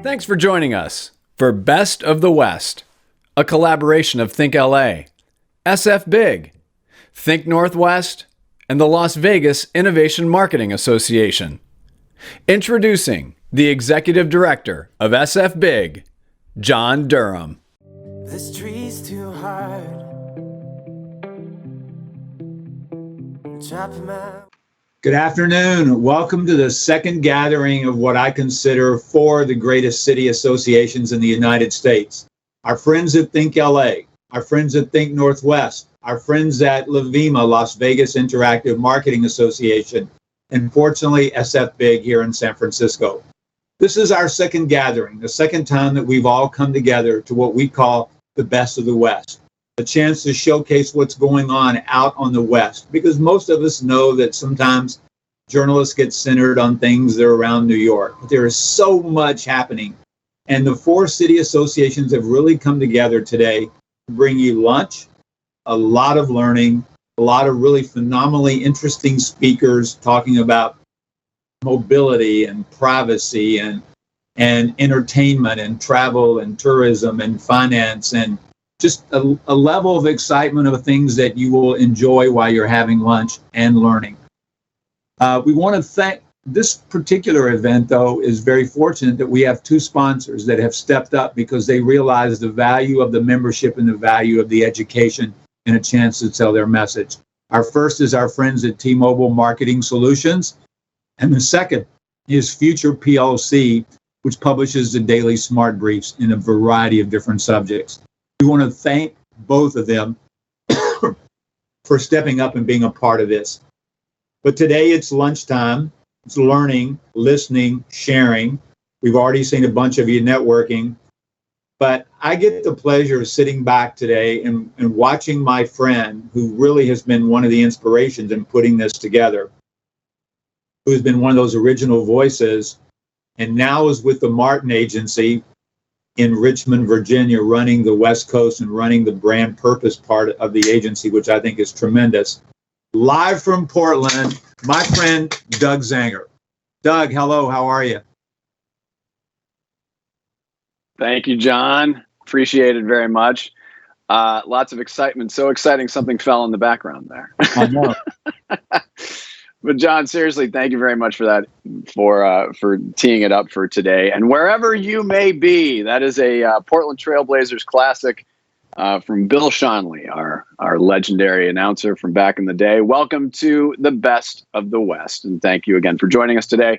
Thanks for joining us for Best of the West, a collaboration of ThinkLA, sfBIG, Think Northwest, and the Las Vegas Innovation Marketing Association. Introducing the Executive Director of sfBIG, John Durham. This tree's too hard. Chop him out. Good afternoon. Welcome to the second gathering of what I consider four of the greatest city associations in the United States. Our friends at ThinkLA, our friends at Think Northwest, our friends at LVIMA, Las Vegas Interactive Marketing Association, and fortunately sfBIG here in San Francisco. This is our second gathering, the second time that we've all come together to what we call the Best of the West. A chance to showcase what's going on out on the West, because most of us know that sometimes journalists get centered on things that are around New York. But there is so much happening. And the four city associations have really come together today to bring you lunch, a lot of learning, a lot of really phenomenally interesting speakers talking about mobility and privacy and entertainment and travel and tourism and finance and just a level of excitement of things that you will enjoy while you're having lunch and learning. We want to thank this particular event, though, is very fortunate that we have two sponsors that have stepped up because they realize the value of the membership and the value of the education and a chance to tell their message. Our first is our friends at T-Mobile Marketing Solutions, and the second is Future PLC, which publishes the daily smart briefs in a variety of different subjects. We want to thank both of them for stepping up and being a part of this. But today it's lunchtime. It's learning, listening, sharing. We've already seen a bunch of you networking. But I get the pleasure of sitting back today and watching my friend, who really has been one of the inspirations in putting this together, who has been one of those original voices, and now is with the Martin Agency in Richmond, Virginia, running the West Coast and running the brand purpose part of the agency, which I think is tremendous. Live from Portland, my friend, Doug Zanger. Doug, hello, how are you? Thank you, John. Appreciate it very much. Lots of excitement. So exciting, something fell in the background there. I know. But John, seriously, thank you very much for that, for teeing it up for today. And wherever you may be, that is a Portland Trailblazers classic from Bill Schonely, our legendary announcer from back in the day. Welcome to the Best of the West, and thank you again for joining us today.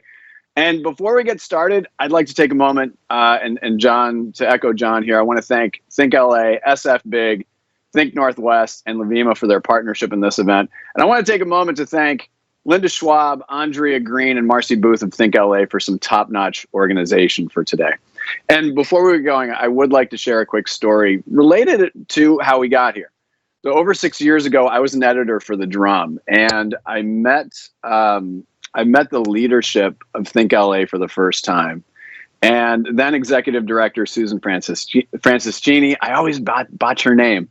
And before we get started, I'd like to take a moment and John, to echo John here, I want to thank ThinkLA, sfBIG, Think Northwest, and LVIMA for their partnership in this event. And I want to take a moment to thank Linda Schwab, Andrea Green, and Marcy Booth of ThinkLA for some top-notch organization for today. And before we get going, I would like to share a quick story related to how we got here. So over 6 years ago, I was an editor for The Drum, and I met the leadership of ThinkLA for the first time. And then executive director Susan Franciscini, I always botch her name.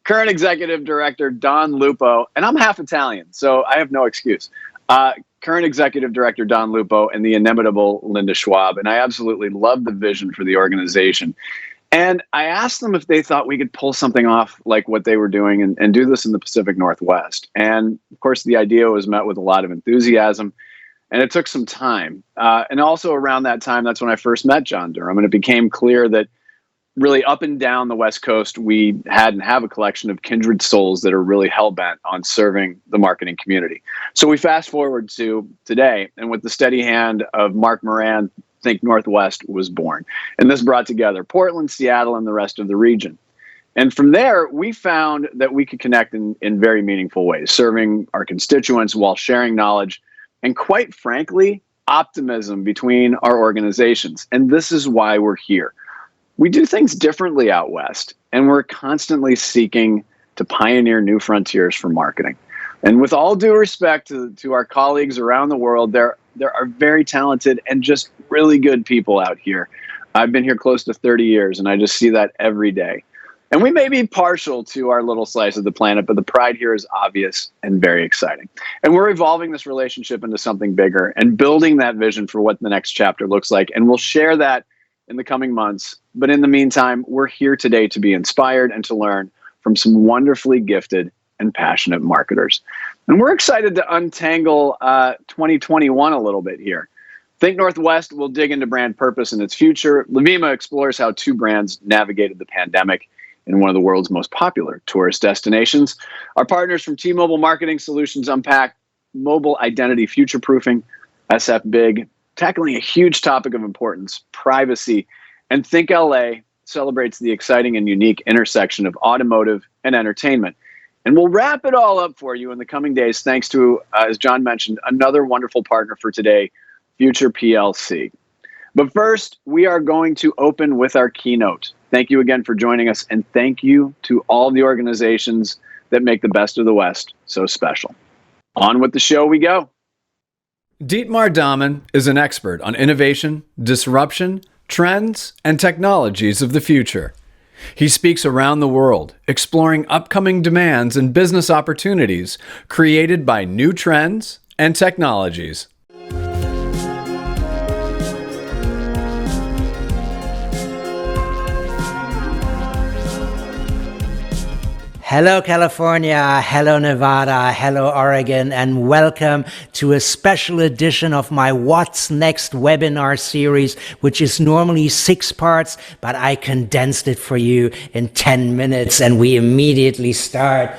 Current executive director Don Lupo, and I'm half Italian, so I have no excuse. Current executive director Don Lupo and the inimitable Linda Schwab, and I absolutely love the vision for the organization. And I asked them if they thought we could pull something off like what they were doing and do this in the Pacific Northwest. And of course, the idea was met with a lot of enthusiasm. And it took some time. And also around that time, that's when I first met John Durham. And it became clear that really up and down the West Coast, we had and have a collection of kindred souls that are really hell-bent on serving the marketing community. So we fast forward to today, and with the steady hand of Mark Moran, Think Northwest was born. And this brought together Portland, Seattle, and the rest of the region. And from there, we found that we could connect in very meaningful ways, serving our constituents while sharing knowledge and, quite frankly, optimism between our organizations. And this is why we're here. We do things differently out West, and we're constantly seeking to pioneer new frontiers for marketing. And with all due respect to our colleagues around the world, there are very talented and just really good people out here. I've been here close to 30 years, and I just see that every day. And we may be partial to our little slice of the planet, but the pride here is obvious and very exciting. And we're evolving this relationship into something bigger and building that vision for what the next chapter looks like. And we'll share that in the coming months. But in the meantime, we're here today to be inspired and to learn from some wonderfully gifted and passionate marketers. And we're excited to untangle 2021 a little bit here. Think Northwest will dig into brand purpose and its future. LVIMA explores how two brands navigated the pandemic in one of the world's most popular tourist destinations. Our partners from T-Mobile Marketing Solutions unpack mobile identity future-proofing, sfBIG, tackling a huge topic of importance, privacy, and ThinkLA celebrates the exciting and unique intersection of automotive and entertainment. And we'll wrap it all up for you in the coming days, thanks to, as John mentioned, another wonderful partner for today, Future PLC. But first, we are going to open with our keynote. Thank you again for joining us, and thank you to all the organizations that make the Best of the West so special. On with the show we go. Dietmar Dahmen is an expert on innovation, disruption, trends, and technologies of the future. He speaks around the world, exploring upcoming demands and business opportunities created by new trends and technologies. Hello, California. Hello, Nevada. Hello, Oregon. And welcome to a special edition of my What's Next webinar series, which is normally 6 parts, but I condensed it for you in 10 minutes. And we immediately start.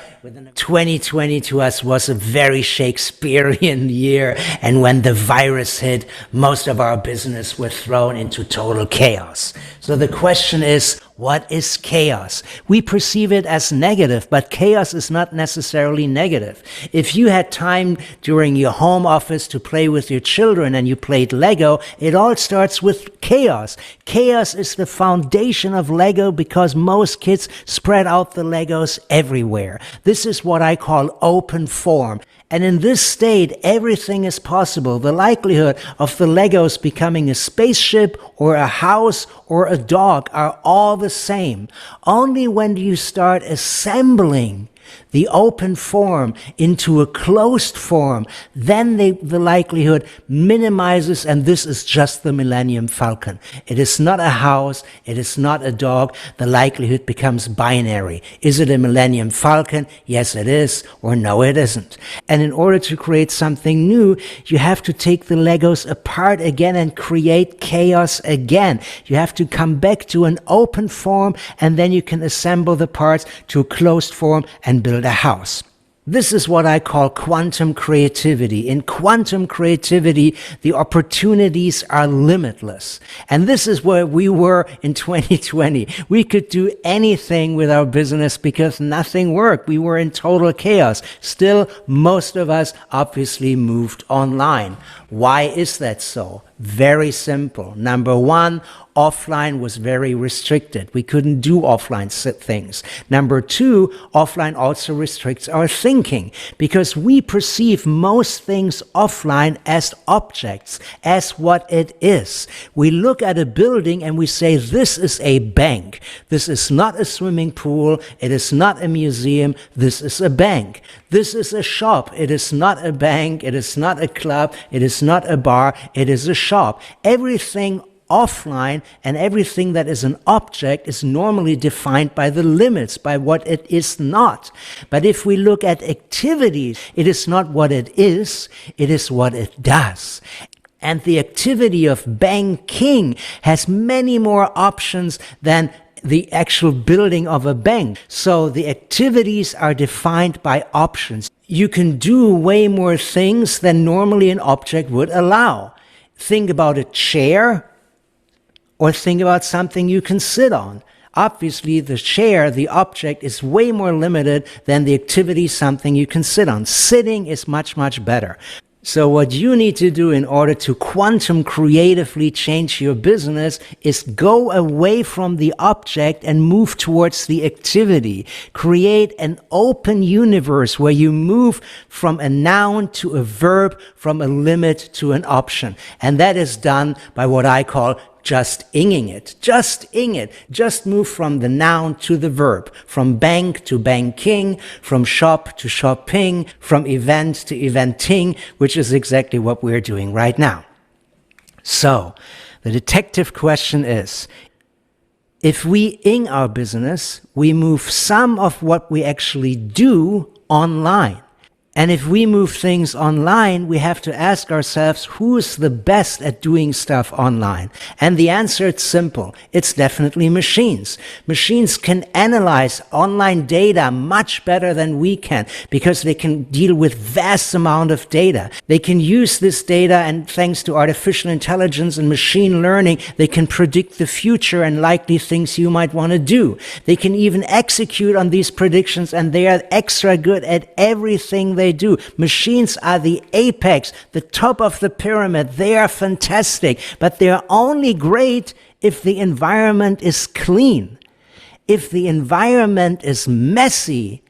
2020 to us was a very Shakespearean year. And when the virus hit, most of our business was thrown into total chaos. So the question is, what is chaos? We perceive it as negative, but chaos is not necessarily negative. If you had time during your home office to play with your children and you played Lego, it all starts with chaos. Chaos is the foundation of Lego because most kids spread out the Legos everywhere. This is what I call open form. And in this state, everything is possible. The likelihood of the Legos becoming a spaceship or a house or a dog are all the same. Only when you start assembling the open form into a closed form, then the likelihood minimizes, and this is just the Millennium Falcon. It is not a house, it is not a dog, the likelihood becomes binary. Is it a Millennium Falcon? Yes, it is, or no, it isn't. And in order to create something new, you have to take the Legos apart again and create chaos again. You have to come back to an open form, and then you can assemble the parts to a closed form and build a house. This is what I call quantum creativity. In quantum creativity, the opportunities are limitless. And this is where we were in 2020. We could do anything with our business because nothing worked. We were in total chaos. Still, most of us obviously moved online. Why is that so? Very simple. Number one, offline was very restricted. We couldn't do offline things. Number two, offline also restricts our thinking because we perceive most things offline as objects, as what it is. We look at a building and we say, this is a bank. This is not a swimming pool. It is not a museum. This is a bank. This is a shop. It is not a bank. It is not a club. It is not a bar. It is a shop. Everything offline and everything that is an object is normally defined by the limits, by what it is not. But if we look at activities, it is not what it is what it does. And the activity of banking has many more options than the actual building of a bank. So the activities are defined by options. You can do way more things than normally an object would allow. Think about a chair, or think about something you can sit on. Obviously, the chair, the object, is way more limited than the activity, something you can sit on. Sitting is much, much better. So what you need to do in order to quantum creatively change your business is go away from the object and move towards the activity. Create an open universe where you move from a noun to a verb, from a limit to an option. And that is done by what I call just inging it. Just ing it. Just move from the noun to the verb, from bank to banking, from shop to shopping, from event to eventing, which is exactly what we're doing right now. So, the detective question is, if we ing our business, we move some of what we actually do online. And if we move things online, we have to ask ourselves, who's the best at doing stuff online? And the answer is simple. It's definitely machines. Machines can analyze online data much better than we can because they can deal with vast amount of data. They can use this data, and thanks to artificial intelligence and machine learning, they can predict the future and likely things you might want to do. They can even execute on these predictions, and they are extra good at everything they do. Machines are the apex, the top of the pyramid. They are fantastic, but they're only great if the environment is clean. If the environment is messy,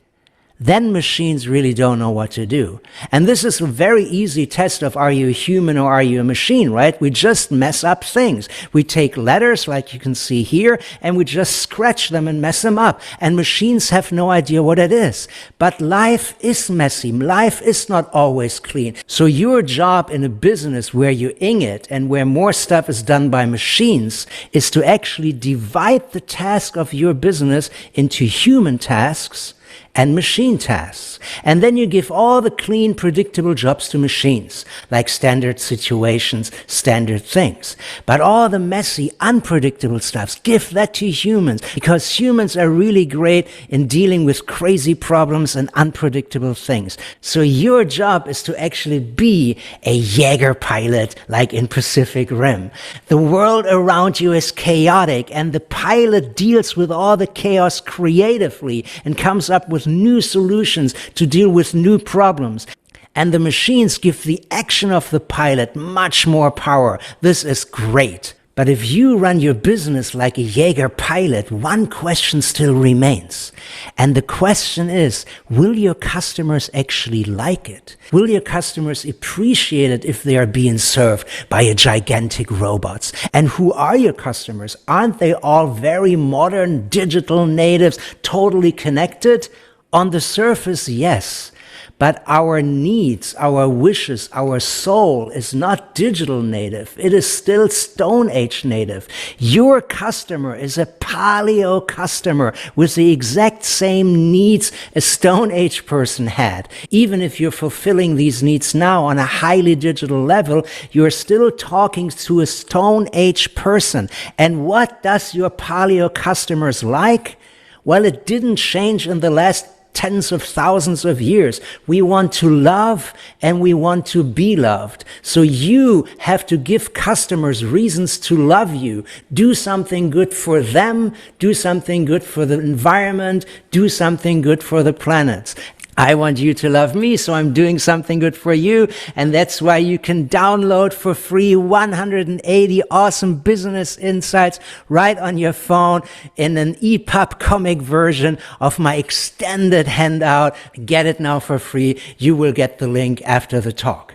then machines really don't know what to do. And this is a very easy test of, are you a human or are you a machine, right? We just mess up things. We take letters, like you can see here, and we just scratch them and mess them up. And machines have no idea what it is. But life is messy. Life is not always clean. So your job in a business where you ing it and where more stuff is done by machines is to actually divide the task of your business into human tasks and machine tasks. And then you give all the clean, predictable jobs to machines, like standard situations, standard things. But all the messy, unpredictable stuff, give that to humans, because humans are really great in dealing with crazy problems and unpredictable things. So your job is to actually be a Jaeger pilot, like in Pacific Rim. The world around you is chaotic, and the pilot deals with all the chaos creatively and comes up with new solutions to deal with new problems. And the machines give the action of the pilot much more power. This is great. But if you run your business like a Jaeger pilot, one question still remains. And the question is, will your customers actually like it? Will your customers appreciate it if they are being served by a gigantic robots? And who are your customers? Aren't they all very modern digital natives, totally connected? On the surface, yes. But our needs, our wishes, our soul is not digital native. It is still Stone Age native. Your customer is a paleo customer with the exact same needs a Stone Age person had. Even if you're fulfilling these needs now on a highly digital level, you're still talking to a Stone Age person. And what does your paleo customers like? Well, it didn't change in the last tens of thousands of years. We want to love and we want to be loved. So you have to give customers reasons to love you. Do something good for them. Do something good for the environment. Do something good for the planet. I want you to love me, so I'm doing something good for you. And that's why you can download for free 180 awesome business insights right on your phone in an EPUB comic version of my extended handout. Get it now for free. You will get the link after the talk.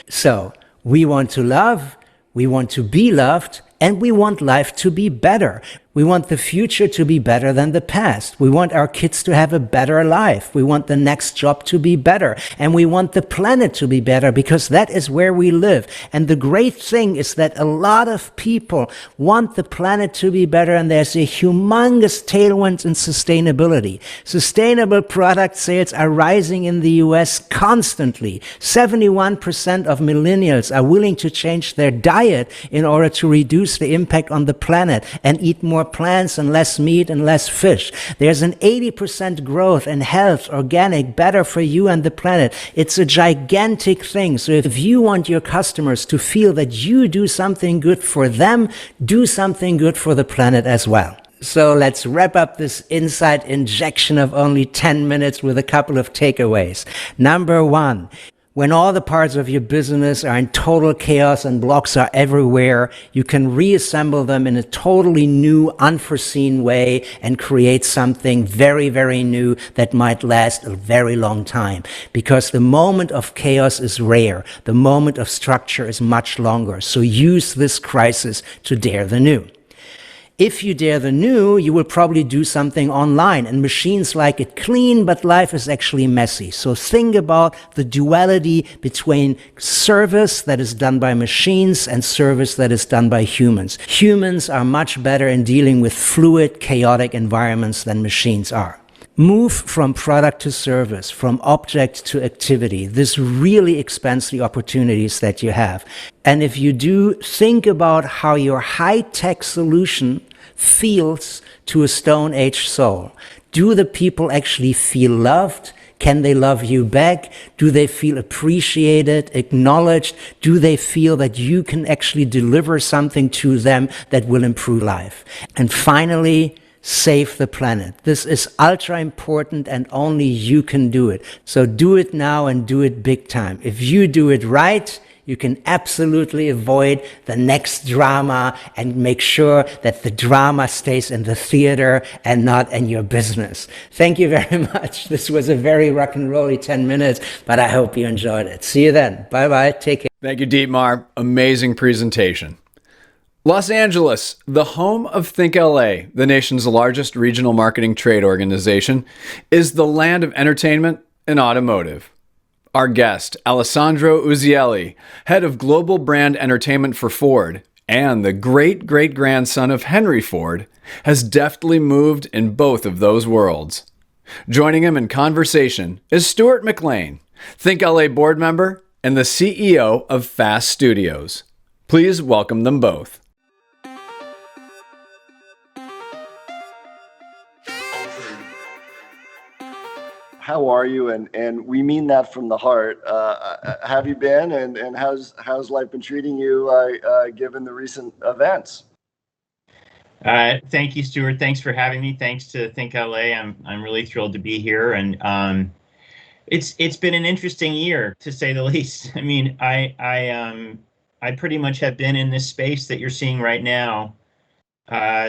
So we want to love, we want to be loved, and we want life to be better. We want the future to be better than the past. We want our kids to have a better life. We want the next job to be better. And we want the planet to be better, because that is where we live. And the great thing is that a lot of people want the planet to be better, and there's a humongous tailwind in sustainability. Sustainable product sales are rising in the US constantly. 71% of millennials are willing to change their diet in order to reduce the impact on the planet and eat more plants and less meat and less fish. There's an 80% growth in health, organic, better for you and the planet. It's a gigantic thing. So if you want your customers to feel that you do something good for them, do something good for the planet as well. So let's wrap up this insight injection of only 10 minutes with a couple of takeaways. Number one, When all the parts of your business are in total chaos and blocks are everywhere, you can reassemble them in a totally new, unforeseen way and create something very, very new that might last a very long time. Because the moment of chaos is rare. The moment of structure is much longer. So use this crisis to dare the new. If you dare the new, you will probably do something online, and machines like it clean, but life is actually messy. So think about the duality between service that is done by machines and service that is done by humans. Humans are much better in dealing with fluid, chaotic environments than machines are. Move from product to service, from object to activity. This really expands the opportunities that you have. And if you do, think about how your high-tech solution feels to a Stone Age soul. Do the people actually feel loved? Can they love you back? Do they feel appreciated, acknowledged? Do they feel that you can actually deliver something to them that will improve life? And finally, save the planet. This is ultra important and only you can do it. So do it now and do it big time. If you do it right, you can absolutely avoid the next drama and make sure that the drama stays in the theater and not in your business. Thank you very much. This was a very rock and rolly 10 minutes, but I hope you enjoyed it. See you then. Bye-bye. Take care. Thank you, Dietmar. Amazing presentation. Los Angeles, the home of ThinkLA, the nation's largest regional marketing trade organization, is the land of entertainment and automotive. Our guest, Alessandro Uzielli, head of global brand entertainment for Ford, and the great-great-grandson of Henry Ford, has deftly moved in both of those worlds. Joining him in conversation is Stuart McLean, ThinkLA board member and the CEO of Fast Studios. Please welcome them both. How are you? And we mean that from the heart. Have you been? And how's life been treating you given the recent events? Thank you, Stuart. Thanks for having me. Thanks to ThinkLA. I'm really thrilled to be here. And it's been an interesting year, to say the least. I mean, I pretty much have been in this space that you're seeing right now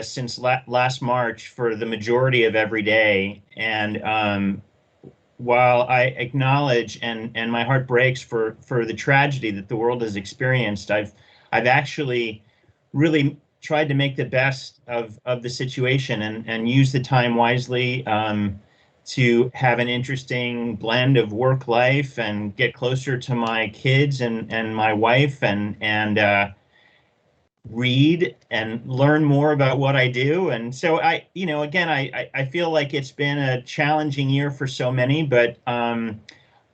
since last March for the majority of every day. And while I acknowledge and my heart breaks for the tragedy that the world has experienced, I've actually really tried to make the best of the situation and use the time wisely to have an interesting blend of work life and get closer to my kids and my wife and read and learn more about what I do. And so I feel like it's been a challenging year for so many, but I'm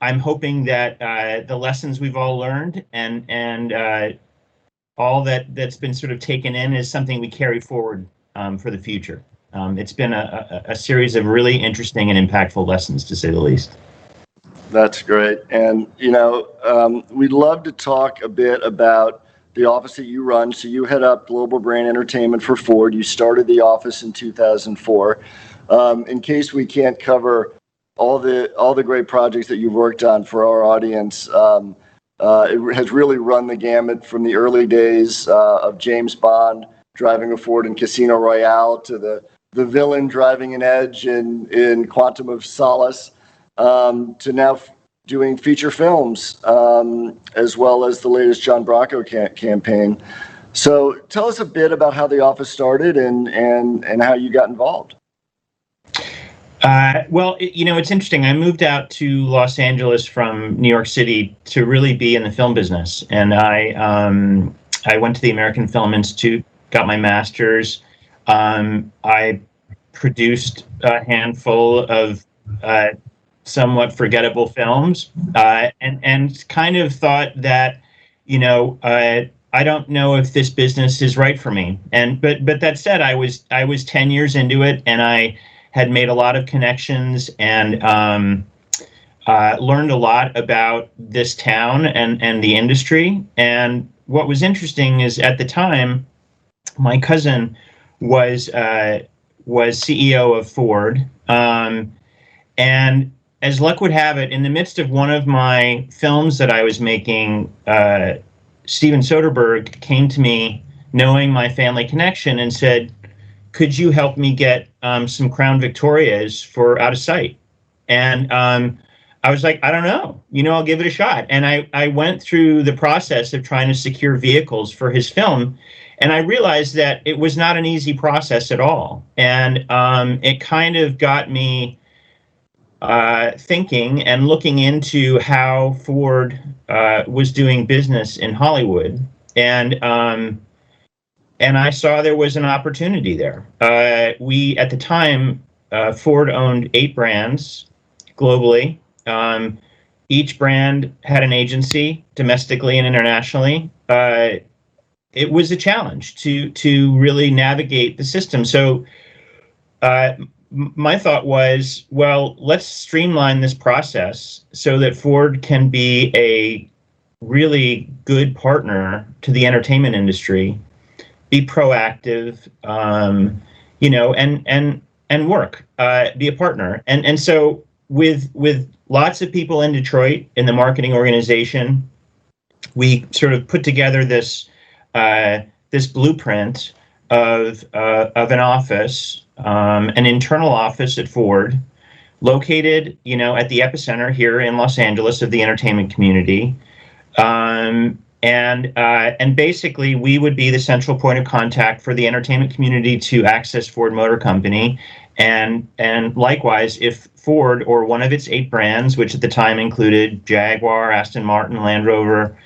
hoping that the lessons we've all learned and all that's been sort of taken in is something we carry forward for the future. It's been a series of really interesting and impactful lessons, to say the least. That's great. And, we'd love to talk a bit about the office that you run. So you head up global brand entertainment for Ford. You started the office in 2004. In case we can't cover all the great projects that you've worked on for our audience, it has really run the gamut from the early days of James Bond driving a Ford in Casino Royale to the villain driving an Edge in Quantum of Solace, to now doing feature films, as well as the latest John Bracco campaign. So tell us a bit about how the office started and how you got involved. Well, it's interesting. I moved out to Los Angeles from New York City to really be in the film business. And I went to the American Film Institute, got my master's. I produced a handful of somewhat forgettable films, and kind of thought that, I don't know if this business is right for me. But that said, I was 10 years into it, and I had made a lot of connections and learned a lot about this town and the industry. And what was interesting is at the time, my cousin was CEO of Ford, and as luck would have it, in the midst of one of my films that I was making, Steven Soderbergh came to me, knowing my family connection, and said, "Could you help me get some Crown Victorias for Out of Sight?" And I was like, "I don't know. I'll give it a shot." And I went through the process of trying to secure vehicles for his film, and I realized that it was not an easy process at all. And it kind of got me thinking and looking into how Ford was doing business in Hollywood. And I saw there was an opportunity there. We, at the time, Ford owned 8 brands globally. Each brand had an agency domestically and internationally. It was a challenge to really navigate the system. So my thought was, well, let's streamline this process so that Ford can be a really good partner to the entertainment industry, be proactive, and work, be a partner. And so with lots of people in Detroit in the marketing organization, we sort of put together this blueprint of an office, an internal office at Ford, located, at the epicenter here in Los Angeles of the entertainment community. And basically, we would be the central point of contact for the entertainment community to access Ford Motor Company. And likewise, if Ford or one of its 8 brands, which at the time included Jaguar, Aston Martin, Land Rover,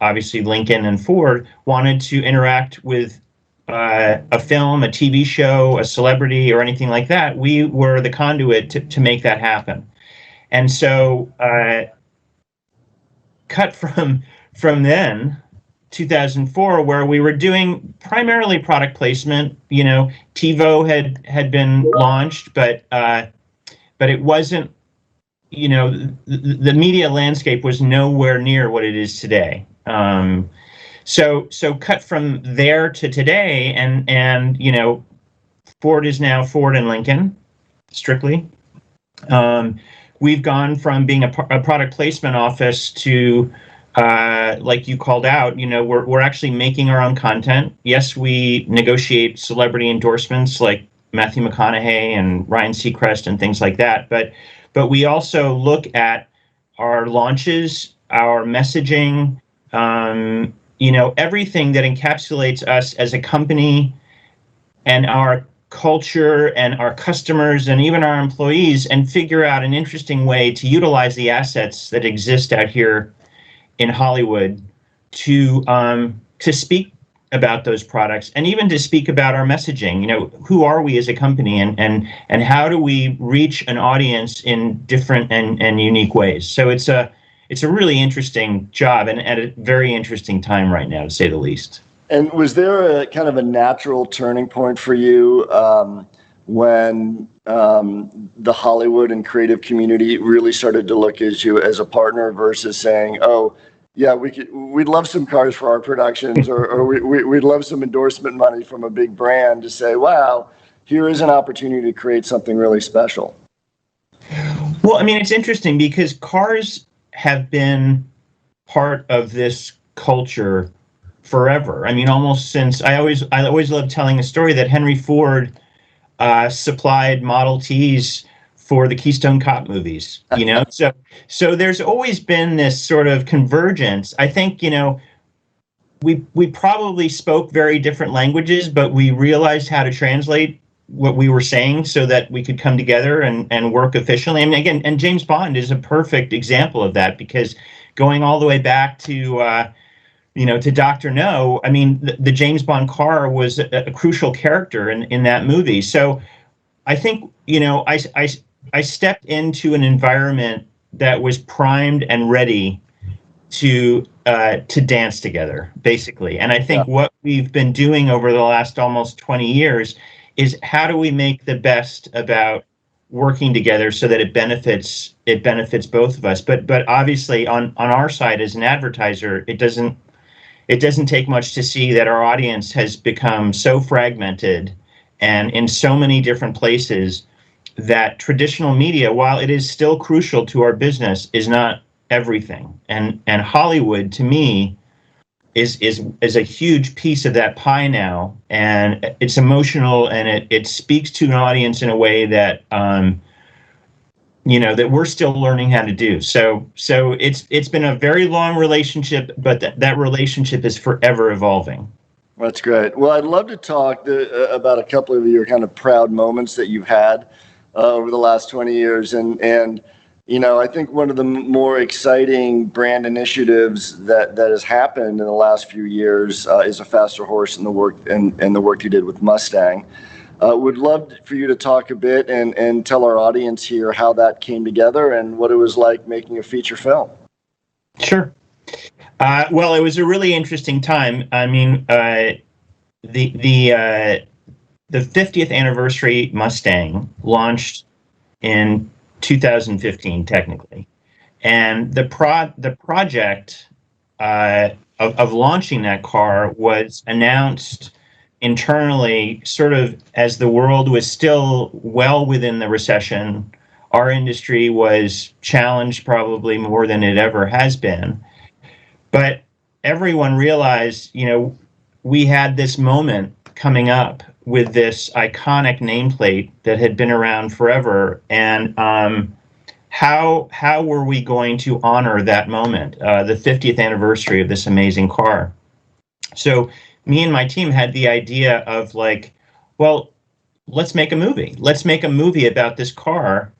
obviously Lincoln and Ford, wanted to interact with a film, a TV show, a celebrity, or anything like that, we were the conduit to make that happen. And so cut from then, 2004, where we were doing primarily product placement. TiVo had been launched, but it wasn't. The media landscape was nowhere near what it is today. So cut from there to today, and Ford is now Ford and Lincoln, strictly. We've gone from being a product placement office to, like you called out, we're actually making our own content. Yes, we negotiate celebrity endorsements like Matthew McConaughey and Ryan Seacrest and things like that, but we also look at our launches, our messaging, everything that encapsulates us as a company and our culture and our customers and even our employees, and figure out an interesting way to utilize the assets that exist out here in Hollywood to speak about those products, and even to speak about our messaging. Who are we as a company, and how do we reach an audience in different and unique ways? So it's a really interesting job, and at a very interesting time right now, to say the least. And was there a kind of a natural turning point for you when the Hollywood and creative community really started to look at you as a partner versus saying, "Oh, yeah, we'd love some cars for our productions," or we'd love some endorsement money from a big brand, to say, "Wow, here is an opportunity to create something really special"? Well, it's interesting because cars have been part of this culture forever. Almost since I always love telling a story that Henry Ford supplied Model Ts for the Keystone Cop movies. So there's always been this sort of convergence. I think we probably spoke very different languages, but we realized how to translate what we were saying so that we could come together and work efficiently. And James Bond is a perfect example of that, because going all the way back to to Dr. No, the James Bond car was a crucial character in that movie. So I think, I stepped into an environment that was primed and ready to dance together, basically. And I think what we've been doing over the last almost 20 years is, how do we make the best about working together so that it benefits both of us? But obviously on our side as an advertiser, it doesn't take much to see that our audience has become so fragmented and in so many different places that traditional media, while it is still crucial to our business, is not everything. And Hollywood, to me, is a huge piece of that pie now, and it's emotional, and it speaks to an audience in a way that that we're still learning how to do. So it's been a very long relationship, but that relationship is forever evolving. That's great. Well, I'd love to talk about a couple of your kind of proud moments that you've had over the last 20 years. And I think one of the more exciting brand initiatives that has happened in the last few years is a faster horse and the work you did with Mustang. Would love for you to talk a bit and tell our audience here how that came together and what it was like making a feature film. Sure. Well, it was a really interesting time. I mean, the 50th anniversary Mustang launched in 2015, technically, and the project of launching that car was announced internally, sort of as the world was still well within the recession. Our industry was challenged probably more than it ever has been. But everyone realized, we had this moment coming up with this iconic nameplate that had been around forever. And how were we going to honor that moment, the 50th anniversary of this amazing car? So me and my team had the idea of let's make a movie. Let's make a movie about this car,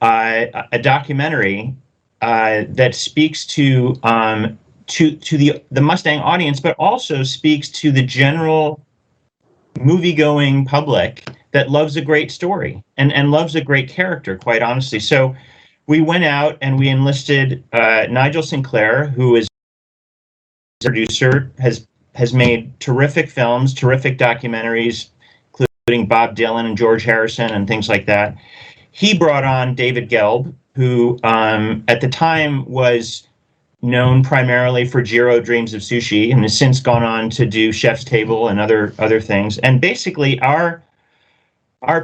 a documentary that speaks to the Mustang audience, but also speaks to the general movie-going public that loves a great story and loves a great character, quite honestly. So we went out and we enlisted Nigel Sinclair, who is a producer, has made terrific films, terrific documentaries, including Bob Dylan and George Harrison and things like that. He brought on David Gelb, who at the time was known primarily for Jiro Dreams of Sushi and has since gone on to do Chef's Table and other things. And basically our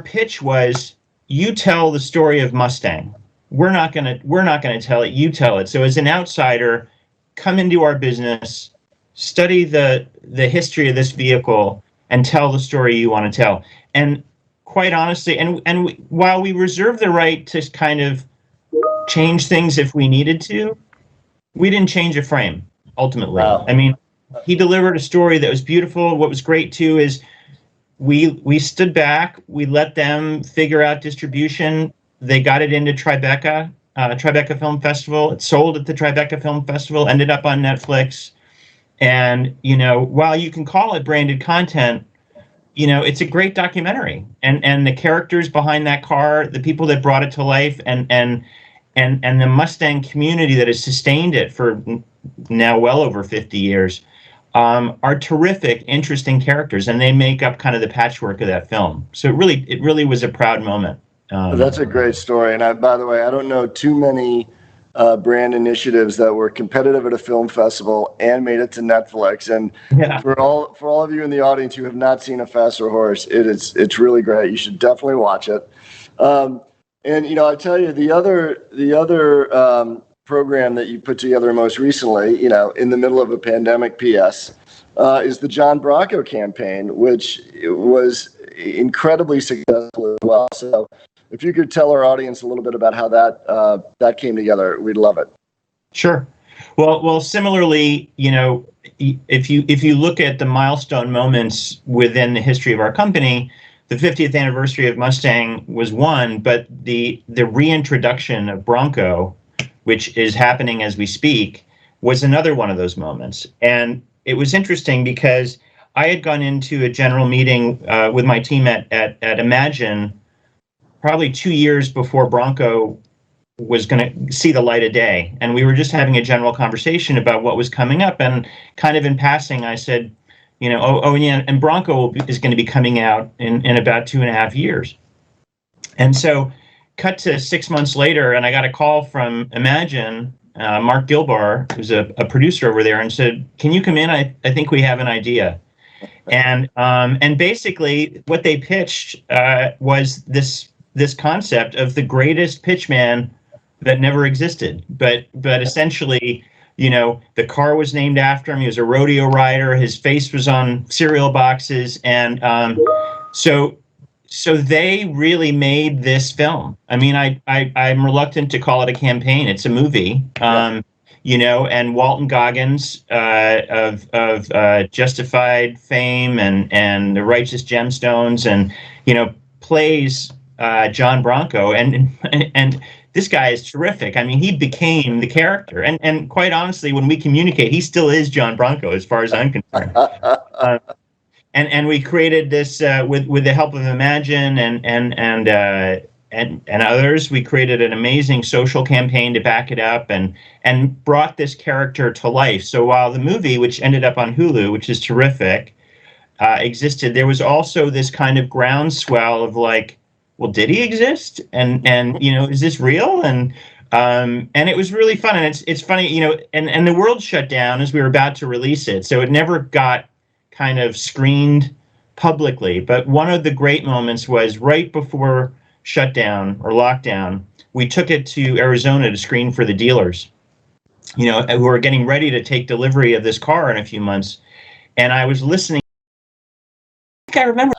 pitch was, you tell the story of Mustang. We're not gonna tell it, you tell it. So as an outsider, come into our business, study the history of this vehicle, and tell the story you want to tell. And quite honestly, while we reserve the right to kind of change things if we needed to, we didn't change a frame, ultimately. Wow. I mean, he delivered a story that was beautiful. What was great, too, is we stood back. We let them figure out distribution. They got it into Tribeca Film Festival. It sold at the Tribeca Film Festival, ended up on Netflix. And, while you can call it branded content, it's a great documentary. And the characters behind that car, the people that brought it to life, and the Mustang community that has sustained it for now well over 50 years are terrific, interesting characters, and they make up kind of the patchwork of that film. So it really was a proud moment. That's a great story. And by the way, I don't know too many brand initiatives that were competitive at a film festival and made it to Netflix. And for all of you in the audience who have not seen A Faster Horse, it's really great. You should definitely watch it. And I tell you, the other program that you put together most recently, in the middle of a pandemic, PS, is the John Bracco campaign, which was incredibly successful as well. So if you could tell our audience a little bit about how that came together, we'd love it. Sure. Well, similarly, if you look at the milestone moments within the history of our company, the 50th anniversary of Mustang was one, but the reintroduction of Bronco, which is happening as we speak, was another one of those moments. And it was interesting because I had gone into a general meeting with my team at Imagine probably 2 years before Bronco was going to see the light of day. And we were just having a general conversation about what was coming up. And kind of in passing, I said, and Bronco is going to be coming out in about 2.5 years. And so cut to 6 months later, and I got a call from Imagine, Mark Gilbar, who's a producer over there, and said, can you come in? I think we have an idea. And basically what they pitched was this this concept of the greatest pitchman that never existed. But essentially, the car was named after him. He was a rodeo rider. His face was on cereal boxes, and so they really made this film. I mean, I'm reluctant to call it a campaign. It's a movie. And Walton Goggins of Justified fame and The Righteous Gemstones, and plays John Bronco, and this guy is terrific. I mean, he became the character, and quite honestly, when we communicate, he still is John Bronco as far as I'm concerned. And we created this with the help of Imagine and others. We created an amazing social campaign to back it up, and brought this character to life. So while the movie, which ended up on Hulu, which is terrific, existed, there was also this kind of groundswell of like, well, did he exist? And is this real? And it was really fun. And it's funny, and the world shut down as we were about to release it, so it never got kind of screened publicly. But one of the great moments was right before shutdown or lockdown, we took it to Arizona to screen for the dealers, who are getting ready to take delivery of this car in a few months. And I was listening. I think I remember.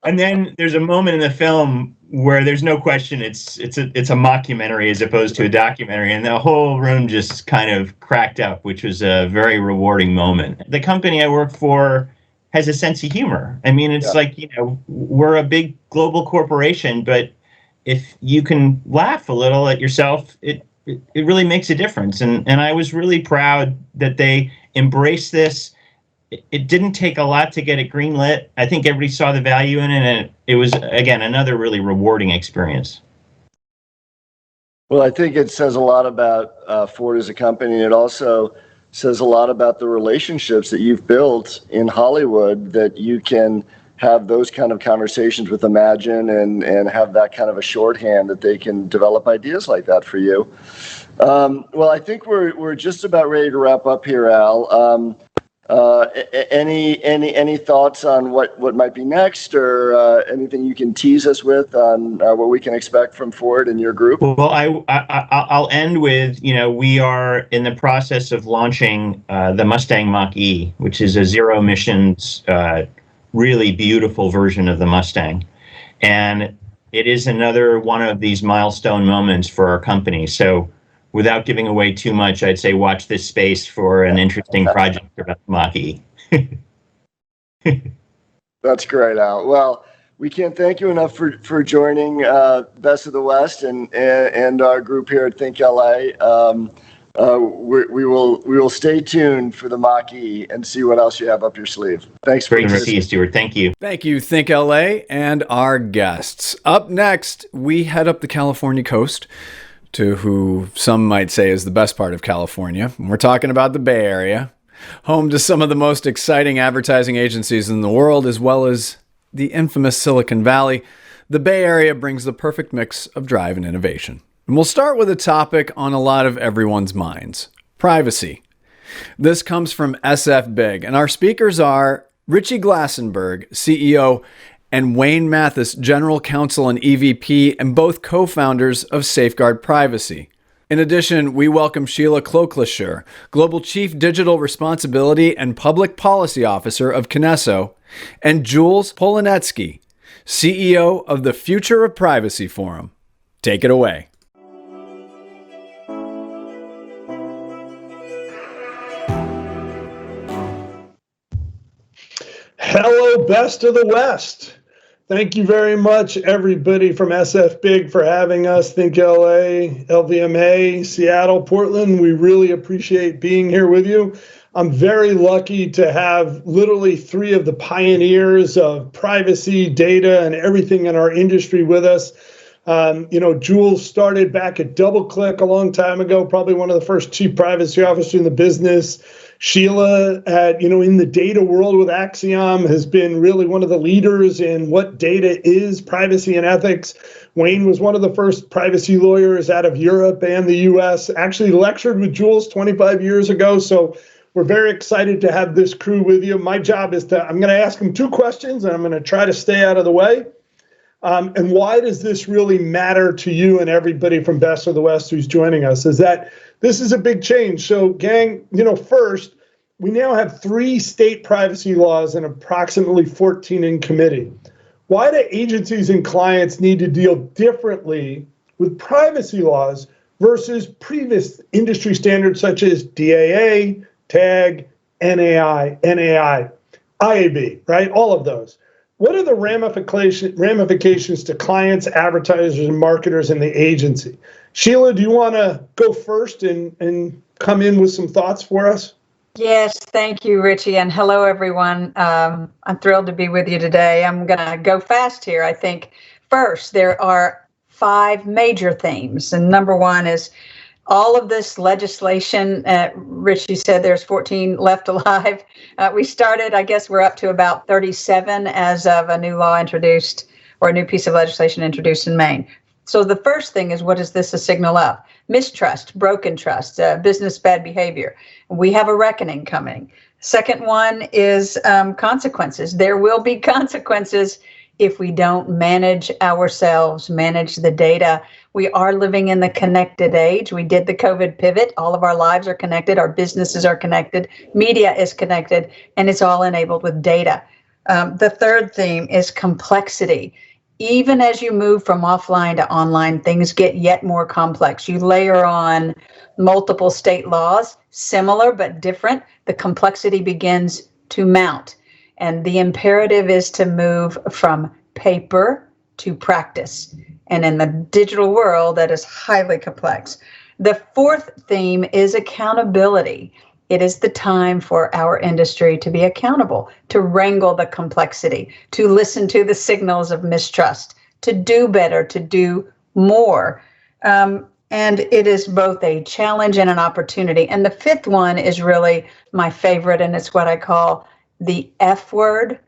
And then there's a moment in the film where there's no question it's a mockumentary as opposed to a documentary, and the whole room just kind of cracked up, which was a very rewarding moment. The company I work for has a sense of humor. I mean, it's like, we're a big global corporation, but if you can laugh a little at yourself, it really makes a difference. And I was really proud that they embraced this. It didn't take a lot to get it greenlit. I think everybody saw the value in it, and it was, again, another really rewarding experience. Well, I think it says a lot about Ford as a company. It also says a lot about the relationships that you've built in Hollywood, that you can have those kind of conversations with Imagine and have that kind of a shorthand that they can develop ideas like that for you. Well, I think we're just about ready to wrap up here, Al. Any thoughts on what might be next, or anything you can tease us with on what we can expect from Ford and your group? Well, I'll end with, we are in the process of launching the Mustang Mach-E, which is a zero emissions, really beautiful version of the Mustang. And it is another one of these milestone moments for our company. So without giving away too much, I'd say watch this space for an interesting project about Mach-E. That's great, Al. Well, we can't thank you enough for joining Best of the West and our group here at ThinkLA. We will stay tuned for the Mach-E and see what else you have up your sleeve. Thanks. Great to see you, Stuart. Thank you. Thank you, ThinkLA, and our guests. Up next, we head up the California coast to who some might say is the best part of California. We're talking about the Bay Area, home to some of the most exciting advertising agencies in the world, as well as the infamous Silicon Valley. The Bay Area brings the perfect mix of drive and innovation. And we'll start with a topic on a lot of everyone's minds: privacy. This comes from sfBIG, and our speakers are Richie Glassenberg, CEO, and Wayne Mathis, General Counsel and EVP, and both co-founders of Safeguard Privacy. In addition, we welcome Sheila Kloklesher, Global Chief Digital Responsibility and Public Policy Officer of Kinesso, and Jules Polonetsky, CEO of the Future of Privacy Forum. Take it away. Hello, Best of the West. Thank you very much, everybody from sfBIG, for having us. ThinkLA, LVIMA, Seattle, Portland. We really appreciate being here with you. I'm very lucky to have literally three of the pioneers of privacy, data, and everything in our industry with us. Jules started back at DoubleClick a long time ago, probably one of the first chief privacy officers in the business. Sheila, in the data world with Axiom, has been really one of the leaders in what data is, privacy and ethics. Wayne was one of the first privacy lawyers out of Europe and the US, actually lectured with Jules 25 years ago. So we're very excited to have this crew with you. My job is I'm going to ask them two questions, and I'm going to try to stay out of the way. And why does this really matter to you and everybody from Best of the West who's joining us, is that this is a big change. So, gang, first, we now have 3 state privacy laws and approximately 14 in committee. Why do agencies and clients need to deal differently with privacy laws versus previous industry standards such as DAA, TAG, NAI, IAB, right? All of those. What are the ramifications to clients, advertisers, and marketers in the agency? Sheila, do you want to go first and come in with some thoughts for us? Yes, thank you, Richie, and hello, everyone. I'm thrilled to be with you today. I'm going to go fast here. I think first, there are 5 major themes, and number 1 is all of this legislation. Richie said there's 14 left alive. We started, I guess we're up to about 37 as of a new law introduced, or a new piece of legislation introduced in Maine. So the first thing is, what is this a signal of? Mistrust, broken trust, business bad behavior. We have a reckoning coming. Second one is consequences. There will be consequences if we don't manage ourselves, manage the data. We are living in the connected age. We did the COVID pivot. All of our lives are connected. Our businesses are connected. Media is connected, and it's all enabled with data. The third theme is complexity. Even as you move from offline to online, things get yet more complex. You layer on multiple state laws, similar but different. The complexity begins to mount. And the imperative is to move from paper to practice. And in the digital world, that is highly complex. The fourth theme is accountability. It is the time for our industry to be accountable, to wrangle the complexity, to listen to the signals of mistrust, to do better, to do more. And it is both a challenge and an opportunity. And the fifth one is really my favorite, and it's what I call the F word,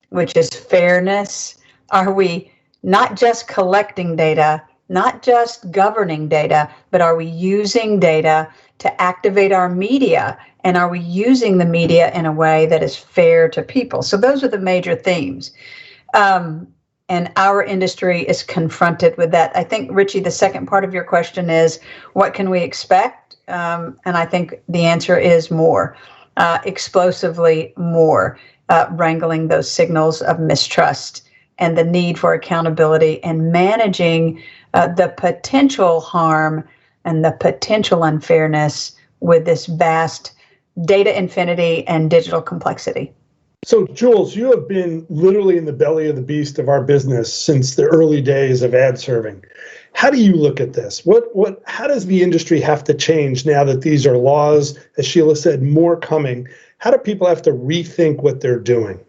which is fairness. Are we not just collecting data, not just governing data, but are we using data to activate our media? And are we using the media in a way that is fair to people? So those are the major themes. And our industry is confronted with that. I think, Richie, the second part of your question is, what can we expect? And I think the answer is more, explosively more, wrangling those signals of mistrust and the need for accountability and managing the potential harm and the potential unfairness with this vast data infinity and digital complexity. So, Jules, you have been literally in the belly of the beast of our business since the early days of ad serving. How do you look at this? How does the industry have to change now that these are laws, as Sheila said, more coming? How do people have to rethink what they're doing?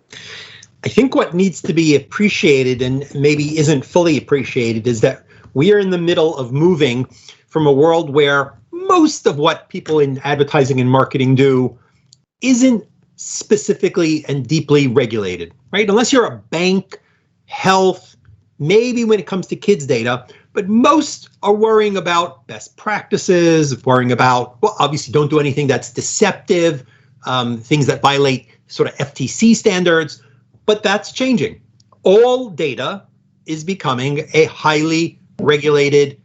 I think what needs to be appreciated, and maybe isn't fully appreciated, is that we are in the middle of moving from a world where most of what people in advertising and marketing do isn't specifically and deeply regulated, right? Unless you're a bank, health, maybe when it comes to kids' data, but most are worrying about best practices, worrying about, well, obviously don't do anything that's deceptive, things that violate sort of FTC standards, but that's changing. All data is becoming a highly regulated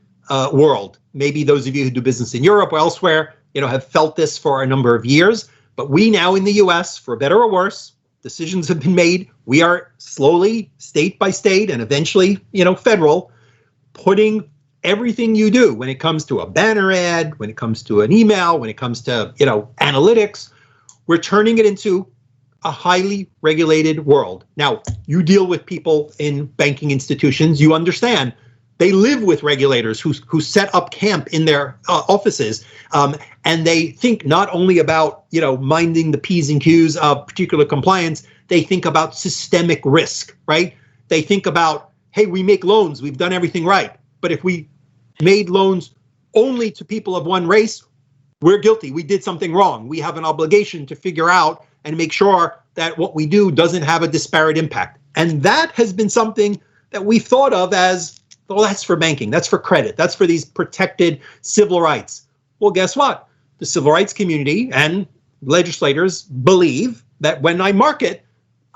world. Maybe those of you who do business in Europe or elsewhere, have felt this for a number of years. But we now in the US, for better or worse, decisions have been made. We are slowly, state by state, and eventually, federal, putting everything you do when it comes to a banner ad, when it comes to an email, when it comes to, analytics, we're turning it into a highly regulated world. Now, you deal with people in banking institutions, you understand. They live with regulators who set up camp in their offices, and they think not only about minding the P's and Q's of particular compliance. They think about systemic risk, right? They think about, hey, we make loans, we've done everything right, but if we made loans only to people of one race, we're guilty. We did something wrong. We have an obligation to figure out and make sure that what we do doesn't have a disparate impact. And that has been something that we've thought of as, well, that's for banking, that's for credit, that's for these protected civil rights. Well, guess what? The civil rights community and legislators believe that when I market,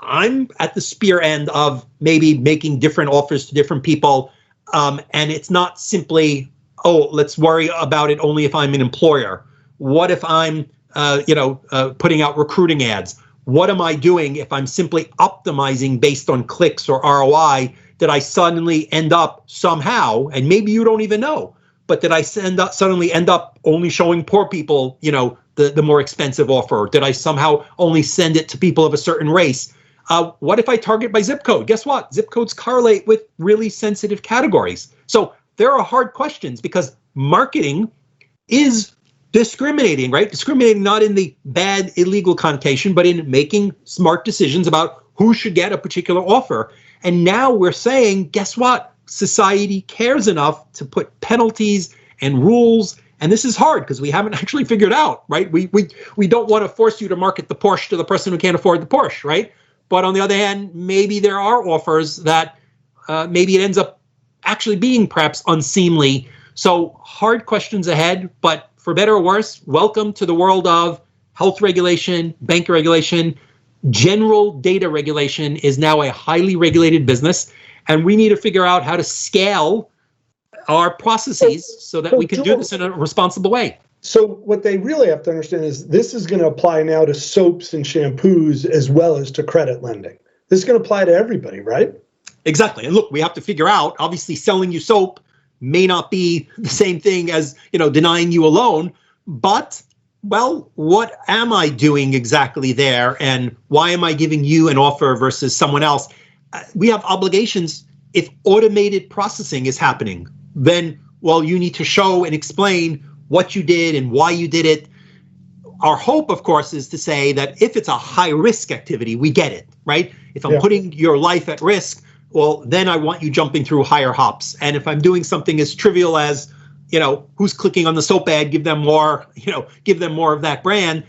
I'm at the spear end of maybe making different offers to different people. And it's not simply, oh, let's worry about it only if I'm an employer. What if I'm, putting out recruiting ads? What am I doing if I'm simply optimizing based on clicks or ROI? Did I suddenly end up somehow, and maybe you don't even know, but did I suddenly end up only showing poor people, the more expensive offer? Did I somehow only send it to people of a certain race? What if I target by zip code? Guess what? Zip codes correlate with really sensitive categories. So there are hard questions because marketing is discriminating, right? Discriminating not in the bad, illegal connotation, but in making smart decisions about who should get a particular offer. And now we're saying, guess what? Society cares enough to put penalties and rules. And this is hard because we haven't actually figured out, right? We don't want to force you to market the Porsche to the person who can't afford the Porsche, right? But on the other hand, maybe there are offers that maybe it ends up actually being perhaps unseemly. So hard questions ahead, but for better or worse, welcome to the world of health regulation, bank regulation. General data regulation is now a highly regulated business, and we need to figure out how to scale our processes so that we can do this in a responsible way. So what they really have to understand is this is going to apply now to soaps and shampoos as well as to credit lending. This is going to apply to everybody, right? Exactly. And look, we have to figure out, obviously selling you soap may not be the same thing as, denying you a loan, but well, what am I doing exactly there? And why am I giving you an offer versus someone else? We have obligations. If automated processing is happening, then, well, you need to show and explain what you did and why you did it. Our hope, of course, is to say that if it's a high risk activity, we get it, right? If I'm putting your life at risk, well, then I want you jumping through higher hops. And if I'm doing something as trivial as, who's clicking on the soap ad, give them more of that brand,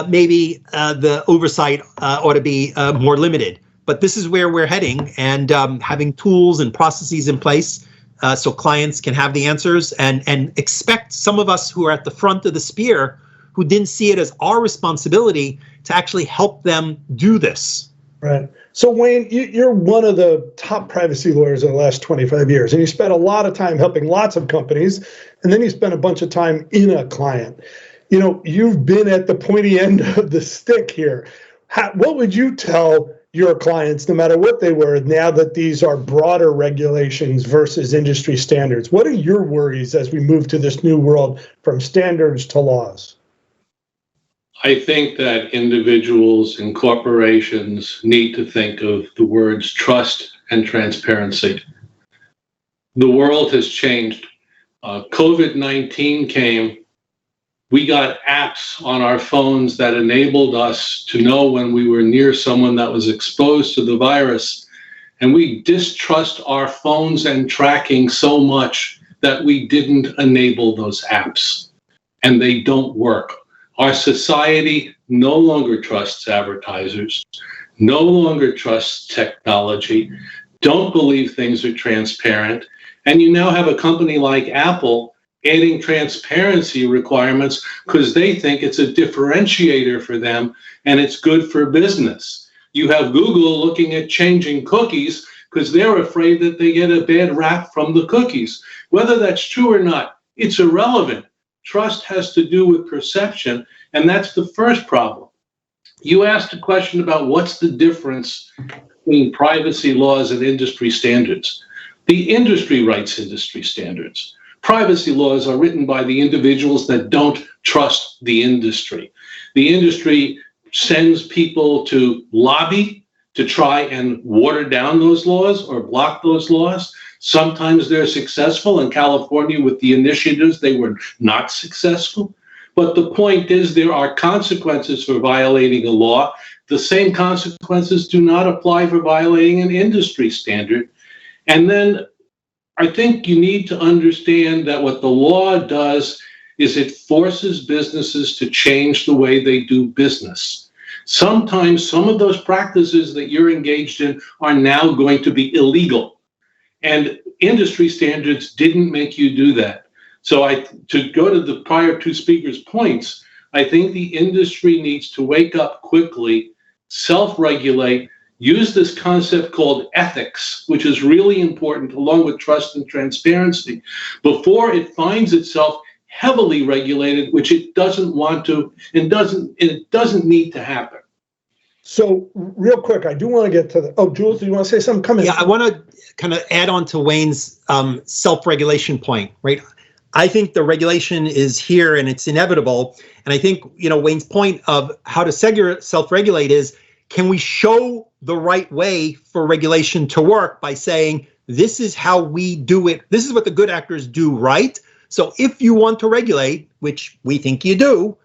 maybe the oversight ought to be more limited. But this is where we're heading, and having tools and processes in place so clients can have the answers and expect some of us who are at the front of the spear, who didn't see it as our responsibility, to actually help them do this. Right. So Wayne, you're one of the top privacy lawyers in the last 25 years, and you spent a lot of time helping lots of companies, and then you spent a bunch of time in a client. You've been at the pointy end of the stick here. What would you tell your clients, no matter what they were, now that these are broader regulations versus industry standards? What are your worries as we move to this new world from standards to laws? I think that individuals and corporations need to think of the words trust and transparency. The world has changed. COVID-19 came. We got apps on our phones that enabled us to know when we were near someone that was exposed to the virus. And we distrust our phones and tracking so much that we didn't enable those apps. And they don't work. Our society no longer trusts advertisers, no longer trusts technology, don't believe things are transparent. And you now have a company like Apple adding transparency requirements because they think it's a differentiator for them and it's good for business. You have Google looking at changing cookies because they're afraid that they get a bad rap from the cookies. Whether that's true or not, it's irrelevant. Trust has to do with perception, and that's the first problem. You asked a question about what's the difference between privacy laws and industry standards. The industry writes industry standards. Privacy laws are written by the individuals that don't trust the industry. The industry sends people to lobby to try and water down those laws or block those laws. Sometimes they're successful. In California, with the initiatives, they were not successful. But the point is there are consequences for violating a law. The same consequences do not apply for violating an industry standard. And then I think you need to understand that what the law does is it forces businesses to change the way they do business. Sometimes some of those practices that you're engaged in are now going to be illegal. And industry standards didn't make you do that. So to go to the prior two speakers' points, I think the industry needs to wake up quickly, self-regulate, use this concept called ethics, which is really important, along with trust and transparency, before it finds itself heavily regulated, which it doesn't want to, and it doesn't need to happen. So real quick, I do want to get to the, Jules, do you want to say something? Come in. Yeah, I want to kind of add on to Wayne's self-regulation point, right? I think the regulation is here and it's inevitable. And I think, Wayne's point of how to self-regulate is, can we show the right way for regulation to work by saying, this is how we do it. This is what the good actors do, right? So if you want to regulate, which we think you do,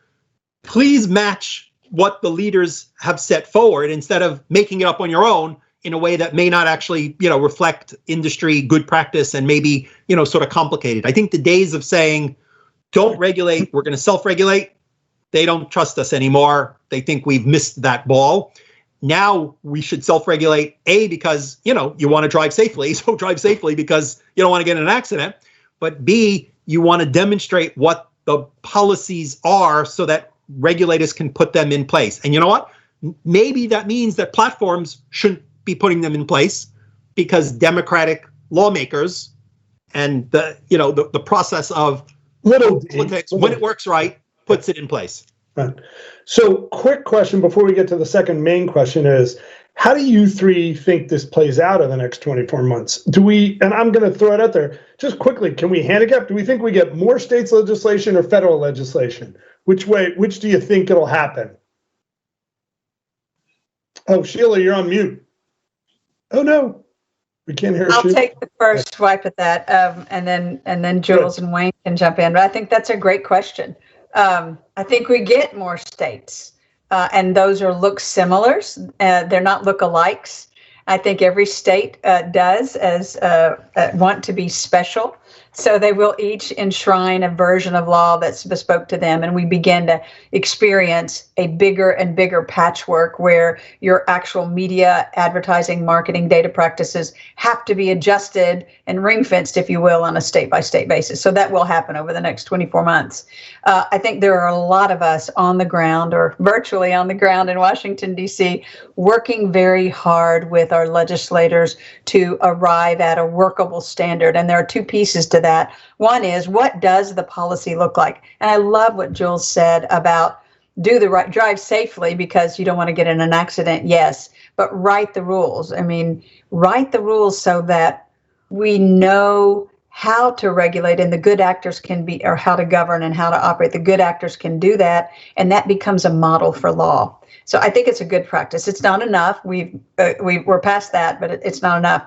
please match what the leaders have set forward instead of making it up on your own in a way that may not actually, reflect industry good practice and maybe, sort of complicated. I think the days of saying, don't regulate, we're going to self-regulate, they don't trust us anymore. They think we've missed that ball. Now we should self-regulate, A, because, you want to drive safely. So drive safely because you don't want to get in an accident. But B, you want to demonstrate what the policies are so that regulators can put them in place. And you know what? Maybe that means that platforms shouldn't be putting them in place because democratic lawmakers and the process of politics, when it works right, puts it in place. Right. So quick question before we get to the second main question is, how do you three think this plays out in the next 24 months? And I'm going to throw it out there, just quickly, can we handicap? Do we think we get more states legislation or federal legislation? Which do you think it'll happen? Oh, Sheila, you're on mute. Oh no, we can't hear. I'll take the first swipe at that, and then Jules and Wayne can jump in. But I think that's a great question. I think we get more states, and those look similars. They're not lookalikes. I think every state does want to be special. So they will each enshrine a version of law that's bespoke to them. And we begin to experience a bigger and bigger patchwork where your actual media, advertising, marketing, data practices have to be adjusted and ring-fenced, if you will, on a state-by-state basis. So that will happen over the next 24 months. I think there are a lot of us on the ground or virtually on the ground in Washington, D.C., working very hard with our legislators to arrive at a workable standard. And there are two pieces to that. One is, what does the policy look like? And I love what Jules said about drive safely because you don't want to get in an accident, yes, but write the rules. I mean, write the rules so that we know how to regulate and the good actors or how to govern and how to operate. The good actors can do that, and that becomes a model for law. So I think it's a good practice. It's not enough. We're past that, but it's not enough.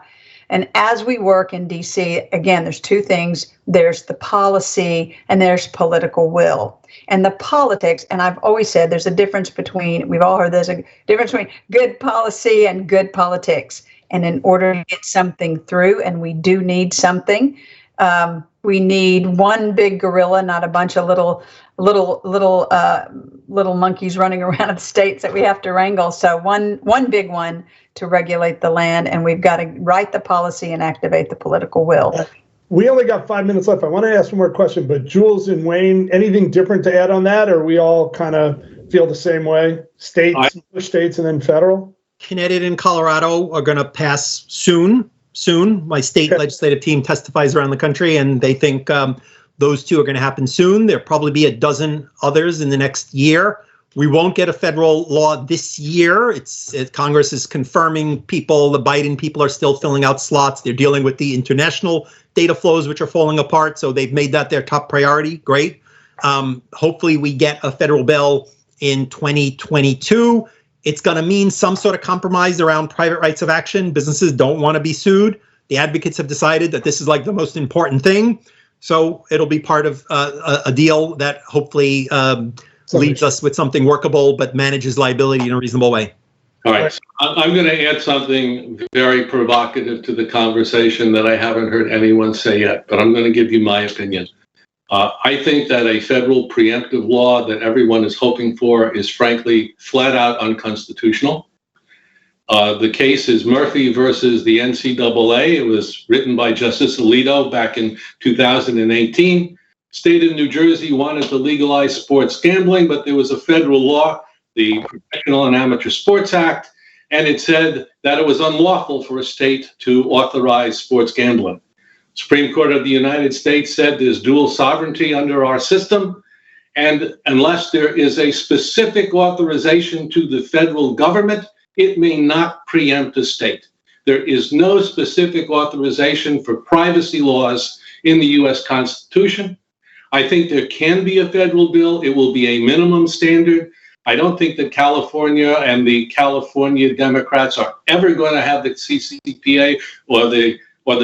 And as we work in DC, again, there's two things. There's the policy and there's political will. And the politics, and I've always said there's a difference between, we've all heard there's a difference between good policy and good politics. And in order to get something through, and we do need something, we need one big gorilla, not a bunch of little monkeys running around the states that we have to wrangle. So one big one to regulate the land, and we've got to write the policy and activate the political will. We only got 5 minutes left. I want to ask one more question, but Jules and Wayne, anything different to add on that, or we all kind of feel the same way? States and then federal? Connecticut and Colorado are going to pass soon. My state legislative team testifies around the country, and they think those two are going to happen soon. There'll probably be a dozen others in the next year. We won't get a federal law this year. Congress is confirming people. The Biden people are still filling out slots. They're dealing with the international data flows, which are falling apart. So they've made that their top priority. Great. Hopefully we get a federal bill in 2022. It's going to mean some sort of compromise around private rights of action. Businesses don't want to be sued. The advocates have decided that this is like the most important thing. So it'll be part of a deal that hopefully leaves us with something workable, but manages liability in a reasonable way. All right. So I'm going to add something very provocative to the conversation that I haven't heard anyone say yet, but I'm going to give you my opinion. I think that a federal preemptive law that everyone is hoping for is frankly flat out unconstitutional. The case is Murphy versus the NCAA. It was written by Justice Alito back in 2018. State of New Jersey wanted to legalize sports gambling, but there was a federal law, the Professional and Amateur Sports Act, and it said that it was unlawful for a state to authorize sports gambling. Supreme Court of the United States said there's dual sovereignty under our system, and unless there is a specific authorization to the federal government, it may not preempt a state. There is no specific authorization for privacy laws in the U.S. Constitution. I think there can be a federal bill. It will be a minimum standard. I don't think that California and the California Democrats are ever going to have the CCPA or the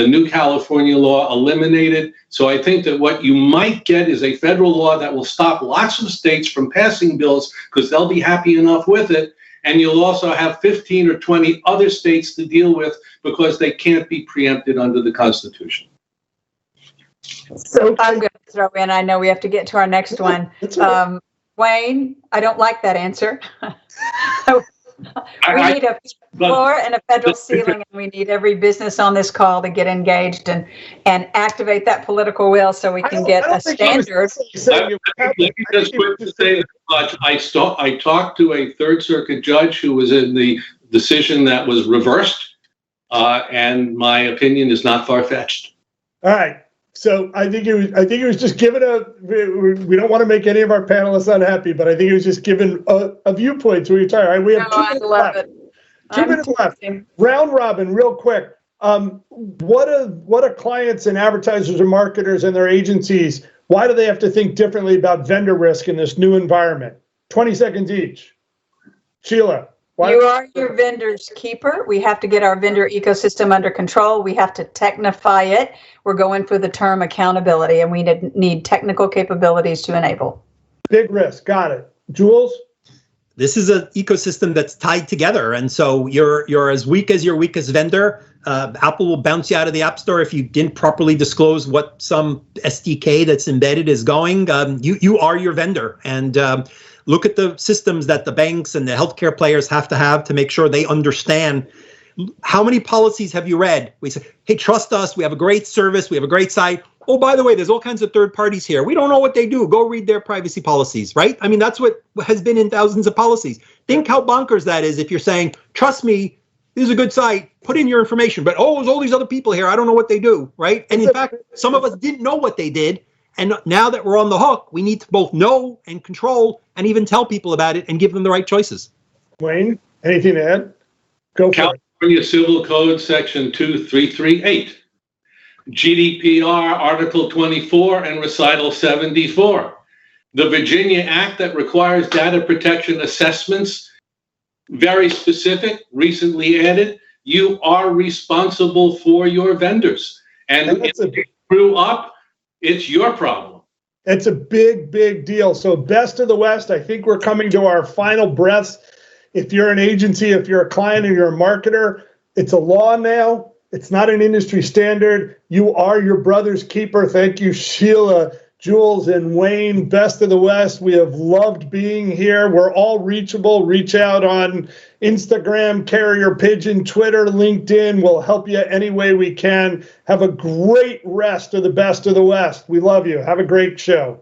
new California law eliminated. So I think that what you might get is a federal law that will stop lots of states from passing bills because they'll be happy enough with it. And you'll also have 15 or 20 other states to deal with because they can't be preempted under the Constitution. So I'm going to throw in, I know we have to get to our next one. Wayne, I don't like that answer. We need a floor and a federal ceiling, and we need every business on this call to get engaged and activate that political will so we can get a standard. Let me just quickly say much. I talked to a Third Circuit judge who was in the decision that was reversed, and my opinion is not far-fetched. All right. So I think it was just given we don't want to make any of our panelists unhappy, but I think it was just given a viewpoint to each other. All right, we have 2 minutes left. 2 minutes left. Round robin, real quick. What do clients and advertisers and marketers and their agencies, why do they have to think differently about vendor risk in this new environment? 20 seconds each. Sheila. You are your vendor's keeper. We have to get our vendor ecosystem under control. We have to technify it. We're going for the term accountability, and we need technical capabilities to enable. Big risk. Got it. Jules? This is an ecosystem that's tied together. And so you're as weak as your weakest vendor. Apple will bounce you out of the App Store if you didn't properly disclose what some SDK that's embedded is going. You are your vendor. And look at the systems that the banks and the healthcare players have to make sure they understand. How many policies have you read? We say, hey, trust us. We have a great service. We have a great site. Oh, by the way, there's all kinds of third parties here. We don't know what they do. Go read their privacy policies, right? I mean, that's what has been in thousands of policies. Think how bonkers that is if you're saying, trust me, this is a good site. Put in your information. But, there's all these other people here. I don't know what they do, right? And in fact, some of us didn't know what they did. And now that we're on the hook, we need to both know and control and even tell people about it and give them the right choices. Wayne, anything to add? Go for it. California Civil Code Section 2338, GDPR Article 24 and Recital 74, the Virginia Act that requires data protection assessments, very specific, recently added. You are responsible for your vendors. And if they screw up, it's your problem. It's a big, big deal. So best of the West, I think we're coming to our final breaths. If you're an agency, if you're a client or you're a marketer, it's a law now. It's not an industry standard. You are your brother's keeper. Thank you, Sheila, Jules, and Wayne. Best of the West. We have loved being here. We're all reachable. Reach out on Instagram, Carrier Pigeon, Twitter, LinkedIn. We'll help you any way we can. Have a great rest of the Best of the West. We love you. Have a great show.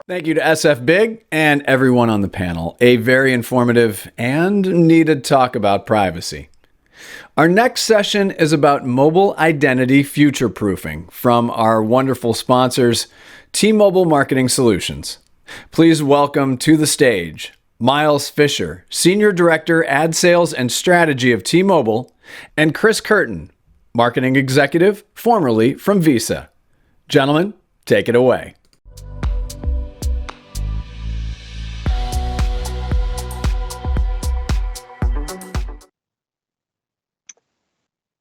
Thank you to sfBIG and everyone on the panel. A very informative and needed talk about privacy. Our next session is about mobile identity future-proofing from our wonderful sponsors, T-Mobile Marketing Solutions. Please welcome to the stage Miles Fisher, Senior Director, Ad Sales and Strategy of T-Mobile, and Chris Curtin, Marketing Executive, formerly from Visa. Gentlemen, take it away.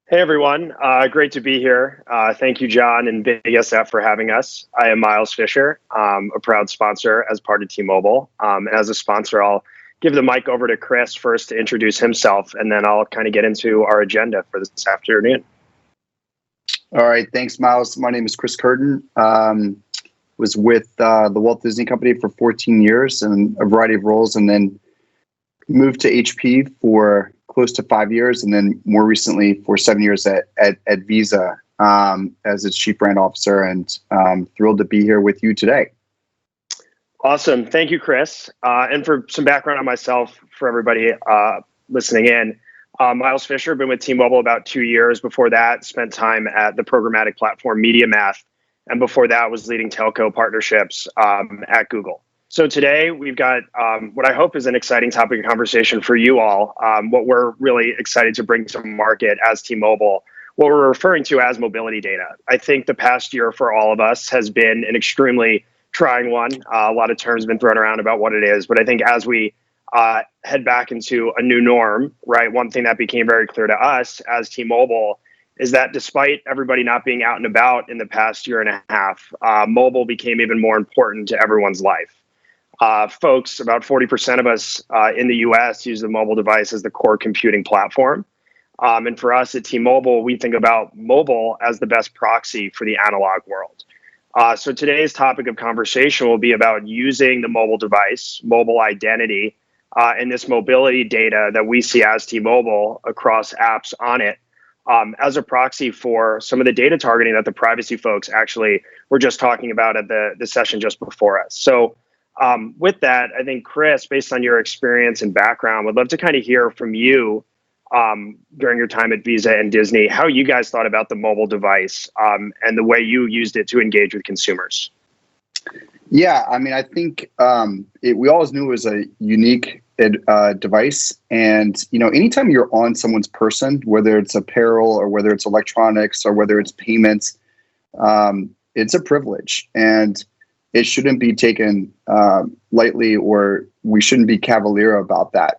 Hey everyone, great to be here. Thank you, John and BigSF for having us. I am Miles Fisher, a proud sponsor as part of T-Mobile. And as a sponsor, I'll give the mic over to Chris first to introduce himself, and then I'll kind of get into our agenda for this afternoon. All right, thanks, Miles. My name is Chris Curtin. Was with the Walt Disney Company for 14 years in a variety of roles, and then moved to HP for close to 5 years, and then more recently for 7 years at Visa as its chief brand officer, and thrilled to be here with you today. Awesome. Thank you, Chris. And for some background on myself, for everybody listening in, Miles Fisher, been with T-Mobile about 2 years. Before that, spent time at the programmatic platform MediaMath. And before that was leading telco partnerships at Google. So today we've got what I hope is an exciting topic of conversation for you all. What we're really excited to bring to market as T-Mobile, what we're referring to as mobility data. I think the past year for all of us has been an extremely trying one. A lot of terms have been thrown around about what it is, but I think as we head back into a new norm, right, one thing that became very clear to us as T-Mobile is that despite everybody not being out and about in the past year and a half, mobile became even more important to everyone's life. Folks, about 40% of us in the US use the mobile device as the core computing platform. And for us at T-Mobile, we think about mobile as the best proxy for the analog world. So today's topic of conversation will be about using the mobile device, mobile identity, and this mobility data that we see as T-Mobile across apps on it as a proxy for some of the data targeting that the privacy folks actually were just talking about at the session just before us. So with that, I think, Chris, based on your experience and background, would love to kind of hear from you during your time at Visa and Disney, how you guys thought about the mobile device and the way you used it to engage with consumers. Yeah, I mean, I think we always knew it was a unique device. And, you know, anytime you're on someone's person, whether it's apparel or whether it's electronics or whether it's payments, it's a privilege. And it shouldn't be taken lightly, or we shouldn't be cavalier about that.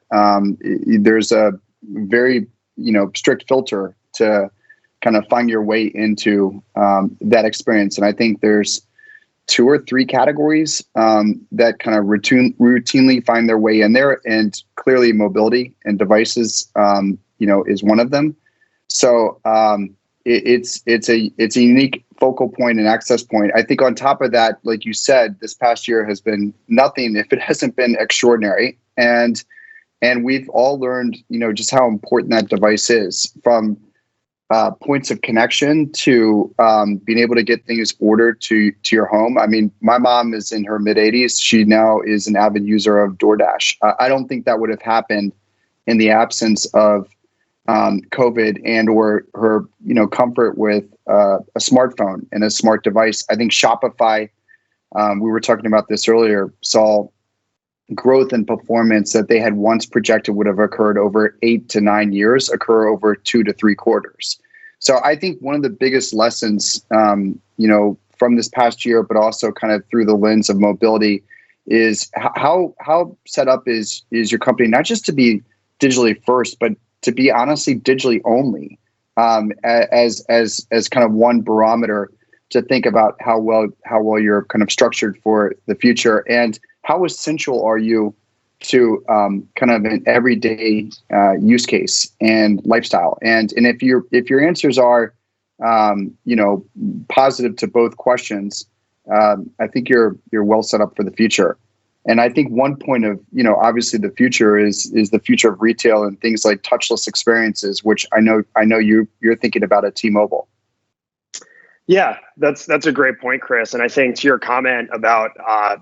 There's a very, strict filter to kind of find your way into that experience. And I think there's 2 or 3 categories that kind of routinely find their way in there. And clearly mobility and devices, is one of them. So it's a unique focal point and access point. I think on top of that, like you said, this past year has been nothing if it hasn't been extraordinary. And we've all learned, just how important that device is, from points of connection to being able to get things ordered to your home. I mean, my mom is in her mid-80s. She now is an avid user of DoorDash. I don't think that would have happened in the absence of COVID and or her, comfort with a smartphone and a smart device. I think Shopify, we were talking about this earlier, saw growth and performance that they had once projected would have occurred over 8 to 9 years occur over 2 to 3 quarters. So I think one of the biggest lessons, from this past year, but also kind of through the lens of mobility, is how set up is your company, not just to be digitally first, but to be honestly digitally only, as kind of one barometer to think about how well you're kind of structured for the future, and how essential are you to kind of an everyday use case and lifestyle. And if your answers are positive to both questions, I think you're well set up for the future. And I think one point of, obviously the future is the future of retail and things like touchless experiences, which I know you're thinking about at T-Mobile. Yeah, that's a great point, Chris. And I think to your comment about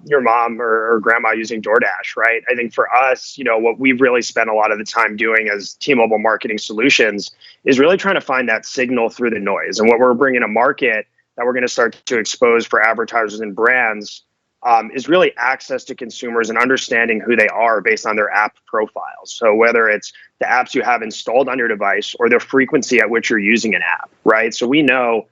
your mom or grandma using DoorDash, right? I think for us, what we've really spent a lot of the time doing as T-Mobile Marketing Solutions is really trying to find that signal through the noise. And what we're bringing to market that we're going to start to expose for advertisers and brands is really access to consumers and understanding who they are based on their app profiles. So whether it's the apps you have installed on your device or the frequency at which you're using an app, right? So we know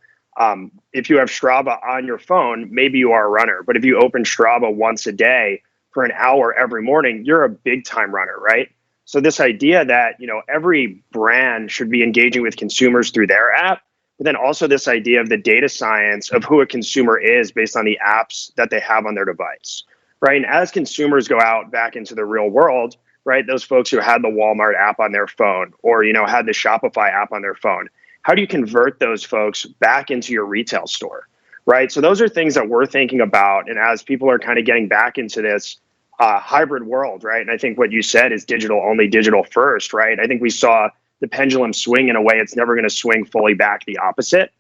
if you have Strava on your phone, maybe you are a runner. But if you open Strava once a day for an hour every morning, you're a big time runner, right? So this idea that, every brand should be engaging with consumers through their app, but then also this idea of the data science of who a consumer is based on the apps that they have on their device, right? And as consumers go out back into the real world, right, those folks who had the Walmart app on their phone or, had the Shopify app on their phone, how do you convert those folks back into your retail store, right? So those are things that we're thinking about. And as people are kind of getting back into this hybrid world, right? And I think what you said is digital only, digital first, right? I think we saw the pendulum swing in a way it's never going to swing fully back the opposite.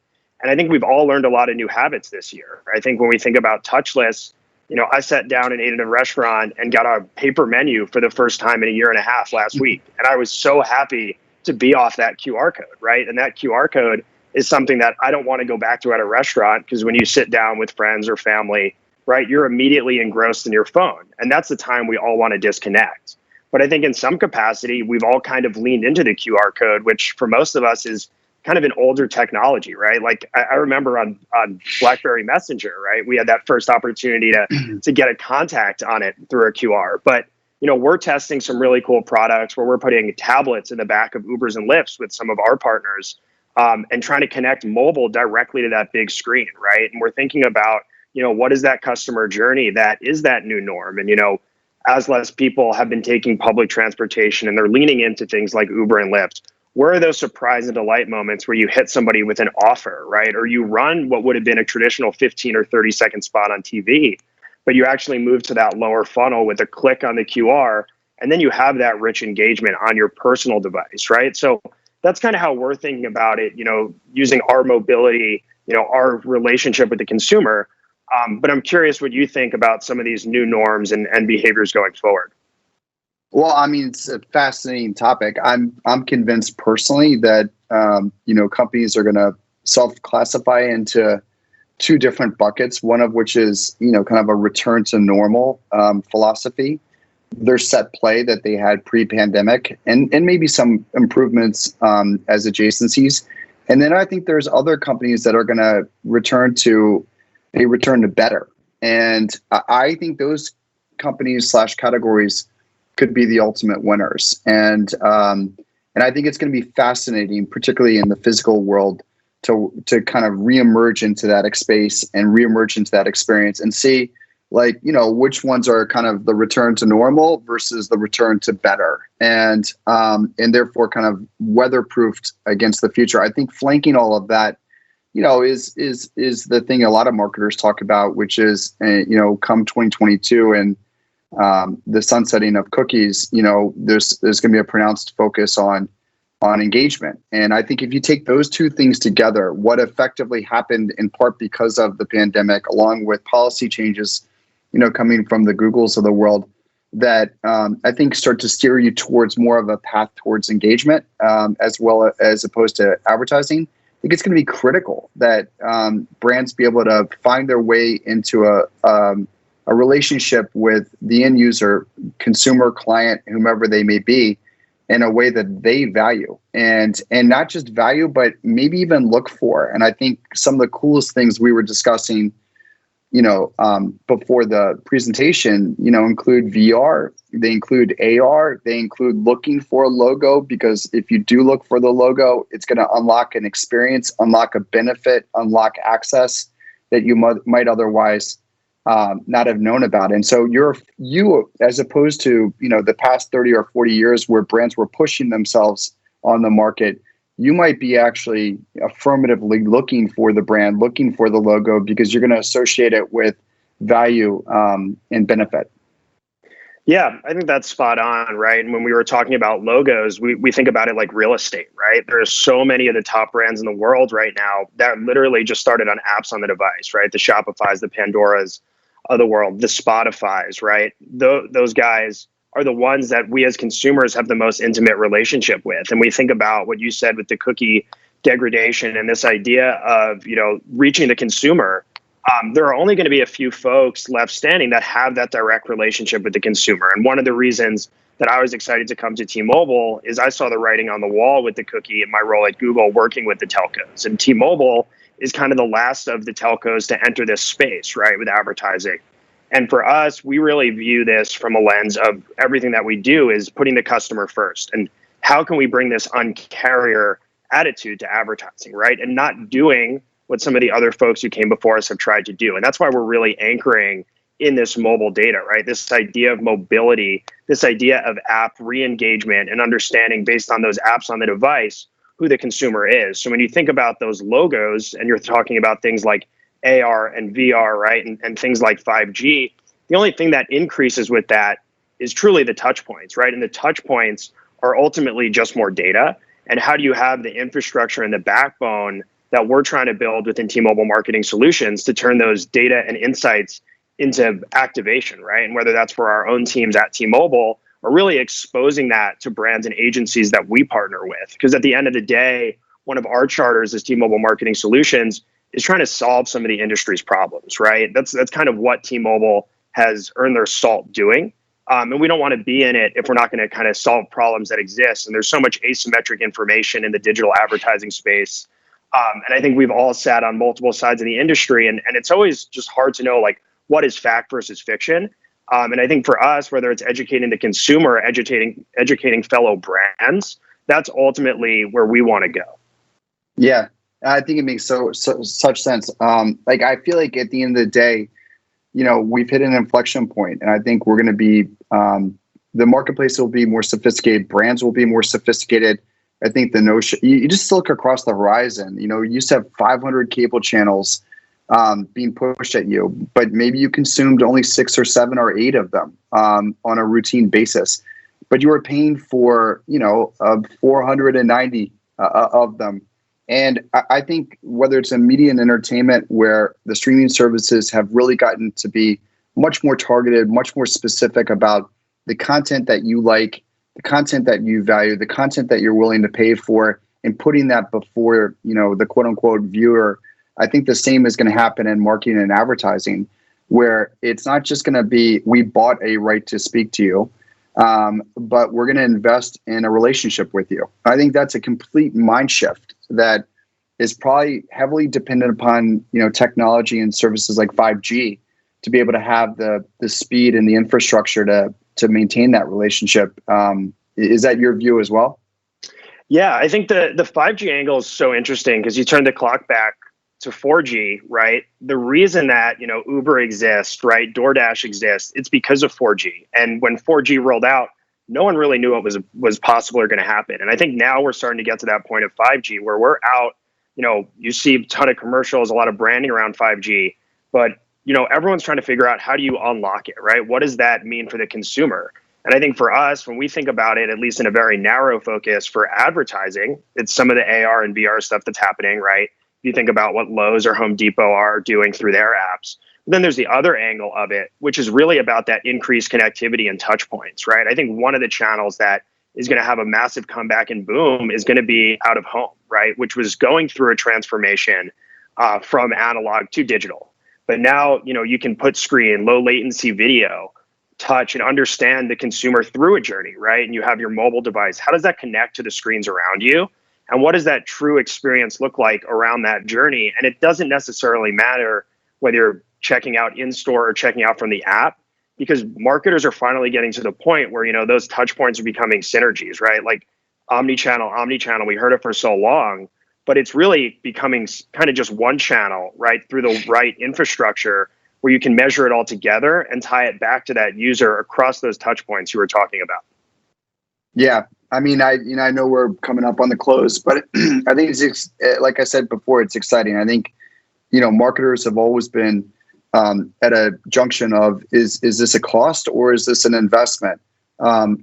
And I think we've all learned a lot of new habits this year. I think when we think about touchless, I sat down and ate at a restaurant and got a paper menu for the first time in a year and a half last week. And I was so happy to be off that QR code, right? And that QR code is something that I don't want to go back to at a restaurant, because when you sit down with friends or family, right, you're immediately engrossed in your phone. And that's the time we all want to disconnect. But I think in some capacity, we've all kind of leaned into the QR code, which for most of us is kind of an older technology, right? Like I remember on BlackBerry Messenger, right? We had that first opportunity to get a contact on it through a QR. But we're testing some really cool products where we're putting tablets in the back of Ubers and Lyfts with some of our partners, and trying to connect mobile directly to that big screen, right? And we're thinking about, what is that customer journey that is that new norm? And, as less people have been taking public transportation and they're leaning into things like Uber and Lyft, where are those surprise and delight moments where you hit somebody with an offer, right? Or you run what would have been a traditional 15 or 30-second spot on TV, but you actually move to that lower funnel with a click on the QR, and then you have that rich engagement on your personal device, right? So that's kind of how we're thinking about it, using our mobility, our relationship with the consumer. But I'm curious what you think about some of these new norms and behaviors going forward. Well, I mean, it's a fascinating topic. I'm convinced personally that companies are going to self-classify into two different buckets. One of which is kind of a return to normal philosophy. Their set play that they had pre-pandemic, and maybe some improvements as adjacencies. And then I think there's other companies that are going to return to better. And I think those companies / categories could be the ultimate winners. And I think it's going to be fascinating, particularly in the physical world, to kind of reemerge into that space and reemerge into that experience and see, which ones are kind of the return to normal versus the return to better, and therefore kind of weatherproofed against the future. I think flanking all of that, is the thing a lot of marketers talk about, which is, come 2022 and the sunsetting of cookies, there's going to be a pronounced focus on engagement. And I think if you take those two things together, what effectively happened in part because of the pandemic, along with policy changes, coming from the Googles of the world, that I think start to steer you towards more of a path towards engagement, as opposed to advertising. I think it's going to be critical that brands be able to find their way into a relationship with the end user, consumer, client, whomever they may be, in a way that they value, and not just value, but maybe even look for. And I think some of the coolest things we were discussing, before the presentation, include VR, they include AR, they include looking for a logo, because if you do look for the logo, it's going to unlock an experience, unlock a benefit, unlock access that you might otherwise not have known about. And so you, as opposed to, the past 30 or 40 years where brands were pushing themselves on the market, you might be actually affirmatively looking for the brand, looking for the logo, because you're going to associate it with value and benefit. Yeah, I think that's spot on, right? And when we were talking about logos, we think about it like real estate, right? There's so many of the top brands in the world right now that literally just started on apps on the device, right? The Shopifys, the Pandoras of the world, the Spotifys, right? Those guys are the ones that we as consumers have the most intimate relationship with. And we think about what you said with the cookie degradation and this idea of, reaching the consumer. There are only going to be a few folks left standing that have that direct relationship with the consumer. And one of the reasons that I was excited to come to T-Mobile is I saw the writing on the wall with the cookie in my role at Google, working with the telcos. And T-Mobile is kind of the last of the telcos to enter this space, right, with advertising. And for us, we really view this from a lens of everything that we do is putting the customer first. And how can we bring this un-carrier attitude to advertising, right? And not doing what some of the other folks who came before us have tried to do. And that's why we're really anchoring in this mobile data, right? This idea of mobility, this idea of app re-engagement and understanding based on those apps on the device who the consumer is. So when you think about those logos and you're talking about things like AR and VR, right? And things like 5G, the only thing that increases with that is truly the touch points, right? And the touch points are ultimately just more data. And how do you have the infrastructure and the backbone that we're trying to build within T-Mobile Marketing Solutions to turn those data and insights into activation, right? And whether that's for our own teams at T-Mobile are really exposing that to brands and agencies that we partner with. Because at the end of the day, one of our charters as T-Mobile Marketing Solutions is trying to solve some of the industry's problems, right? That's kind of what T-Mobile has earned their salt doing. And we don't want to be in it if we're not going to kind of solve problems that exist. And there's so much asymmetric information in the digital advertising space. And I think we've all sat on multiple sides of the industry, and it's always just hard to know, like, what is fact versus fiction. And I think for us, whether it's educating the consumer or educating fellow brands, that's ultimately where we want to go. Yeah, I think it makes such sense. Like, I feel like at the end of the day, we've hit an inflection point, and I think we're going to be, the marketplace will be more sophisticated. Brands will be more sophisticated. I think the notion, you just look across the horizon, you used to have 500 cable channels being pushed at you, but maybe you consumed only 6 or 7 or 8 of them on a routine basis, but you were paying for, 490 of them. And I think whether it's in media and entertainment, where the streaming services have really gotten to be much more targeted, much more specific about the content that you like, the content that you value, the content that you're willing to pay for, and putting that before, the quote unquote viewer. I think the same is going to happen in marketing and advertising, where it's not just going to be, we bought a right to speak to you, but we're going to invest in a relationship with you. I think that's a complete mind shift that is probably heavily dependent upon, technology and services like 5G to be able to have the speed and the infrastructure to maintain that relationship. Is that your view as well? Yeah, I think the 5G angle is so interesting because you turn the clock back to 4G, right? The reason that, Uber exists, right? DoorDash exists, it's because of 4G. And when 4G rolled out, no one really knew what was possible or going to happen. And I think now we're starting to get to that point of 5G where we're out, you see a ton of commercials, a lot of branding around 5G, but everyone's trying to figure out, how do you unlock it, right? What does that mean for the consumer? And I think for us, when we think about it, at least in a very narrow focus for advertising, it's some of the AR and VR stuff that's happening, right? You think about what Lowe's or Home Depot are doing through their apps. But then there's the other angle of it, which is really about that increased connectivity and touch points, right? I think one of the channels that is going to have a massive comeback and boom is going to be out of home, right? Which was going through a transformation from analog to digital. But now, you can put screen, low latency video, touch, and understand the consumer through a journey, right? And you have your mobile device. How does that connect to the screens around you? And what does that true experience look like around that journey? And it doesn't necessarily matter whether you're checking out in store or checking out from the app, because marketers are finally getting to the point where, those touch points are becoming synergies, right? Like omni-channel, we heard it for so long, but it's really becoming kind of just one channel, right? Through the right infrastructure where you can measure it all together and tie it back to that user across those touch points you were talking about. Yeah. I mean, I know we're coming up on the close, but I think it's, like I said before, it's exciting. I think, marketers have always been at a junction of, is this a cost or is this an investment?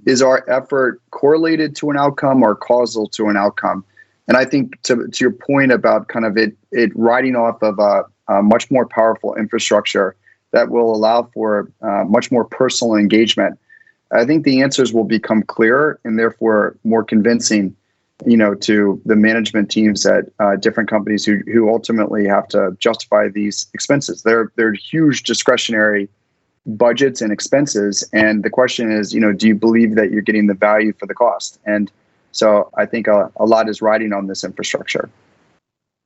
Is our effort correlated to an outcome or causal to an outcome? And I think to your point about kind of it riding off of a much more powerful infrastructure that will allow for much more personal engagement, I think the answers will become clearer and therefore more convincing, to the management teams at different companies who ultimately have to justify these expenses. They're huge discretionary budgets and expenses. And the question is, do you believe that you're getting the value for the cost? And so I think a lot is riding on this infrastructure.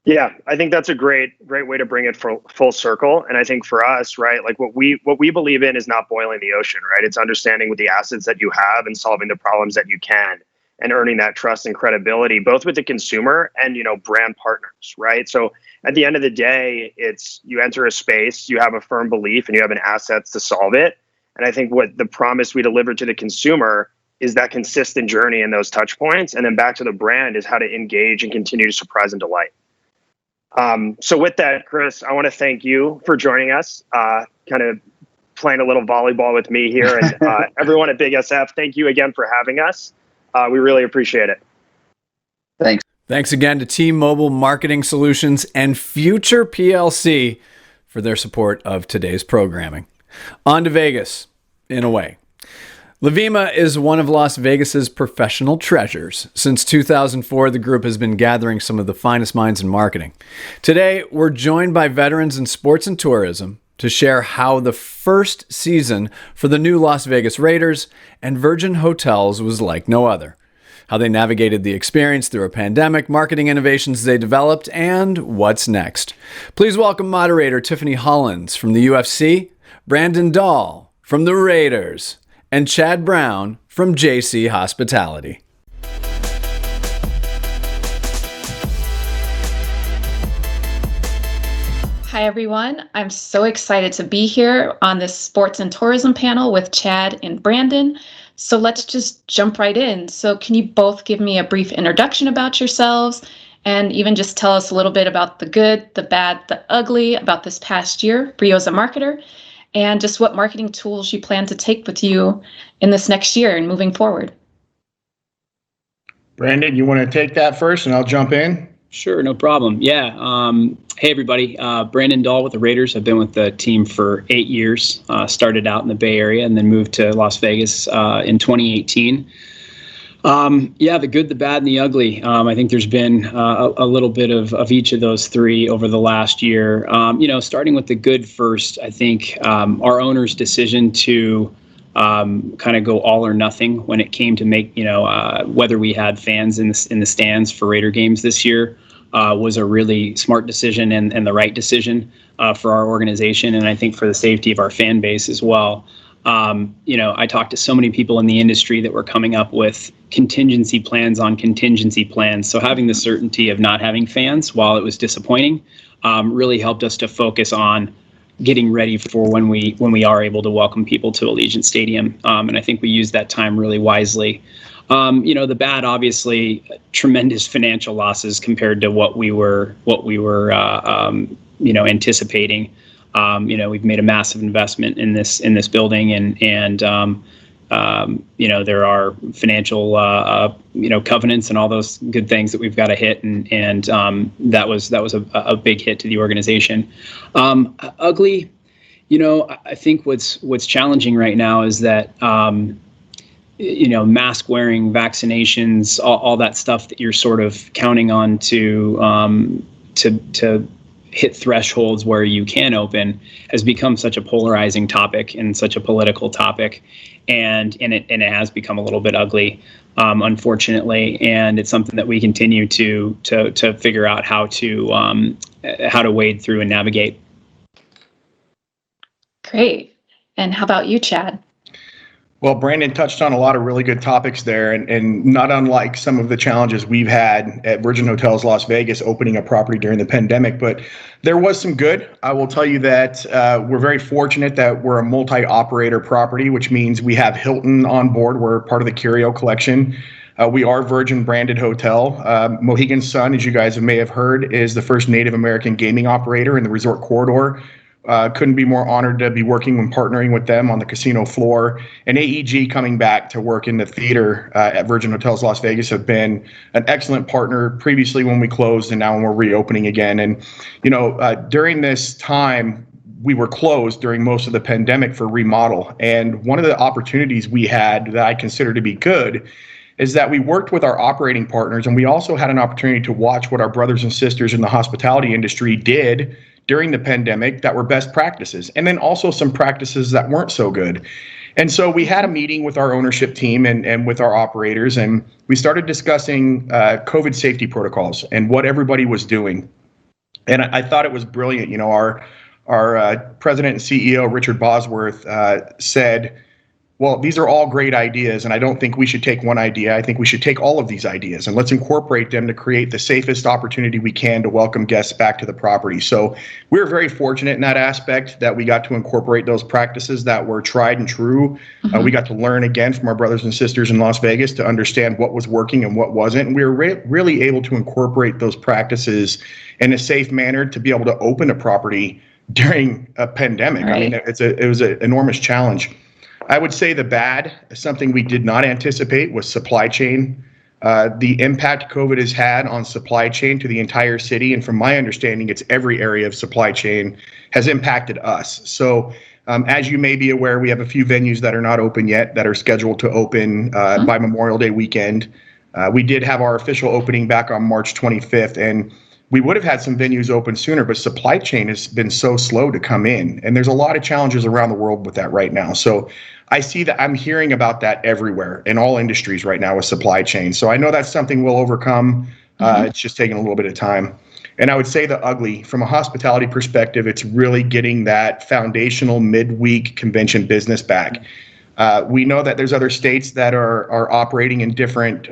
Yeah, I think that's a great way to bring it full circle. And I think for us, right, like what we believe in is not boiling the ocean, right? It's understanding with the assets that you have and solving the problems that you can and earning that trust and credibility, both with the consumer and, brand partners, right? So at the end of the day, it's you enter a space, you have a firm belief and you have an assets to solve it. And I think what the promise we deliver to the consumer is that consistent journey and those touch points. And then back to the brand is how to engage and continue to surprise and delight. So with that, Chris, I want to thank you for joining us, kind of playing a little volleyball with me here. And everyone at Big SF, thank you again for having us. We really appreciate it. Thanks. Thanks again to T-Mobile Marketing Solutions and Future PLC for their support of today's programming. On to Vegas, in a way. LVIMA is one of Las Vegas's professional treasures. Since 2004, the group has been gathering some of the finest minds in marketing. Today, we're joined by veterans in sports and tourism to share how the first season for the new Las Vegas Raiders and Virgin Hotels was like no other. How they navigated the experience through a pandemic, marketing innovations they developed, and what's next. Please welcome moderator Tiffany Hollins from the UFC, Brandon Dahl from the Raiders, and Chad Brown from JC Hospitality. Hi, everyone. I'm so excited to be here on this sports and tourism panel with Chad and Brandon. So let's just jump right in. So can you both give me a brief introduction about yourselves and even just tell us a little bit about the good, the bad, the ugly about this past year for you as a marketer, and just what marketing tools you plan to take with you in this next year and moving forward? Brandon, you want to take that first and I'll jump in? Sure, no problem. Yeah. Hey, everybody. Brandon Dahl with the Raiders. I've been with the team for 8 years. Started out in the Bay Area and then moved to Las Vegas in 2018. The good, the bad, and the ugly. I think there's been a little bit of each of those three over the last year. Starting with the good first, I think our owner's decision to kind of go all or nothing when it came to make, whether we had fans in the stands for Raider games this year was a really smart decision and the right decision for our organization, and I think for the safety of our fan base as well. I talked to so many people in the industry that were coming up with contingency plans on contingency plans. So having the certainty of not having fans, while it was disappointing, really helped us to focus on getting ready for when we are able to welcome people to Allegiant Stadium. And I think we used that time really wisely. The bad, obviously, tremendous financial losses compared to what we were anticipating. We've made a massive investment in this building, and there are financial covenants and all those good things that we've got to hit, and that was a big hit to the organization. Ugly, I think what's challenging right now is that mask wearing, vaccinations, all that stuff that you're sort of counting on to hit thresholds where you can open has become such a polarizing topic and such a political topic, and it has become a little bit ugly, unfortunately. And it's something that we continue to figure out how to wade through and navigate. Great. And how about you, Chad? Well, Brandon touched on a lot of really good topics there, and not unlike some of the challenges we've had at Virgin Hotels Las Vegas opening a property during the pandemic, but there was some good. I will tell you that we're very fortunate that we're a multi-operator property, which means we have Hilton on board. We're part of the Curio collection. We are Virgin branded hotel. Mohegan Sun, as you guys may have heard, is the first Native American gaming operator in the resort corridor. Couldn't be more honored to be working and partnering with them on the casino floor. And AEG coming back to work in the theater at Virgin Hotels Las Vegas have been an excellent partner previously when we closed and now when we're reopening again. And, during this time, we were closed during most of the pandemic for remodel. And one of the opportunities we had that I consider to be good is that we worked with our operating partners, and we also had an opportunity to watch what our brothers and sisters in the hospitality industry did during the pandemic that were best practices, and then also some practices that weren't so good. And so we had a meeting with our ownership team and with our operators, and we started discussing COVID safety protocols and what everybody was doing. And I thought it was brilliant. Our president and CEO, Richard Bosworth, said, well, these are all great ideas, and I don't think we should take one idea. I think we should take all of these ideas and let's incorporate them to create the safest opportunity we can to welcome guests back to the property. So we're very fortunate in that aspect that we got to incorporate those practices that were tried and true. Mm-hmm. We got to learn again from our brothers and sisters in Las Vegas to understand what was working and what wasn't. And we were really able to incorporate those practices in a safe manner to be able to open a property during a pandemic. Right. I mean, it was an enormous challenge. I would say the bad, something we did not anticipate, was supply chain. The impact COVID has had on supply chain to the entire city, and from my understanding, it's every area of supply chain has impacted us. So As you may be aware, we have a few venues that are not open yet that are scheduled to open by Memorial Day weekend. We did have our official opening back on March 25th, and we would have had some venues open sooner, but supply chain has been so slow to come in. And there's a lot of challenges around the world with that right now. So I see that I'm hearing about that everywhere in all industries right now with supply chain. So I know that's something we'll overcome. It's just taking a little bit of time. And I would say the ugly, from a hospitality perspective, it's really getting that foundational midweek convention business back. We know that there's other states that are operating in different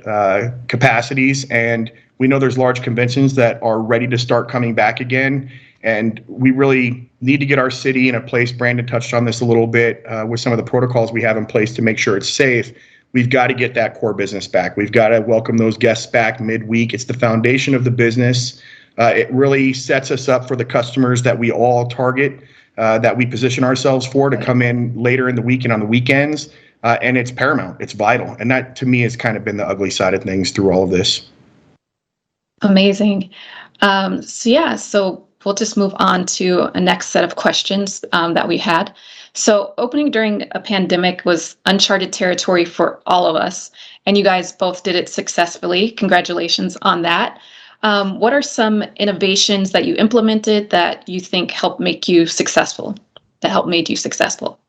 capacities, and we know there's large conventions that are ready to start coming back again. And we really need to get our city in a place, Brandon touched on this a little bit, with some of the protocols we have in place to make sure it's safe. We've got to get that core business back. We've got to welcome those guests back midweek. It's the foundation of the business. It really sets us up for the customers that we all target, that we position ourselves for to come in later in the week and on the weekends. And it's paramount. It's vital. And that, to me, has kind of been the ugly side of things through all of this. Amazing. So we'll just move on to a next set of questions that we had. So opening during a pandemic was uncharted territory for all of us, and you guys both did it successfully. Congratulations on that. What are some innovations that you implemented that you think helped make you successful, made you successful?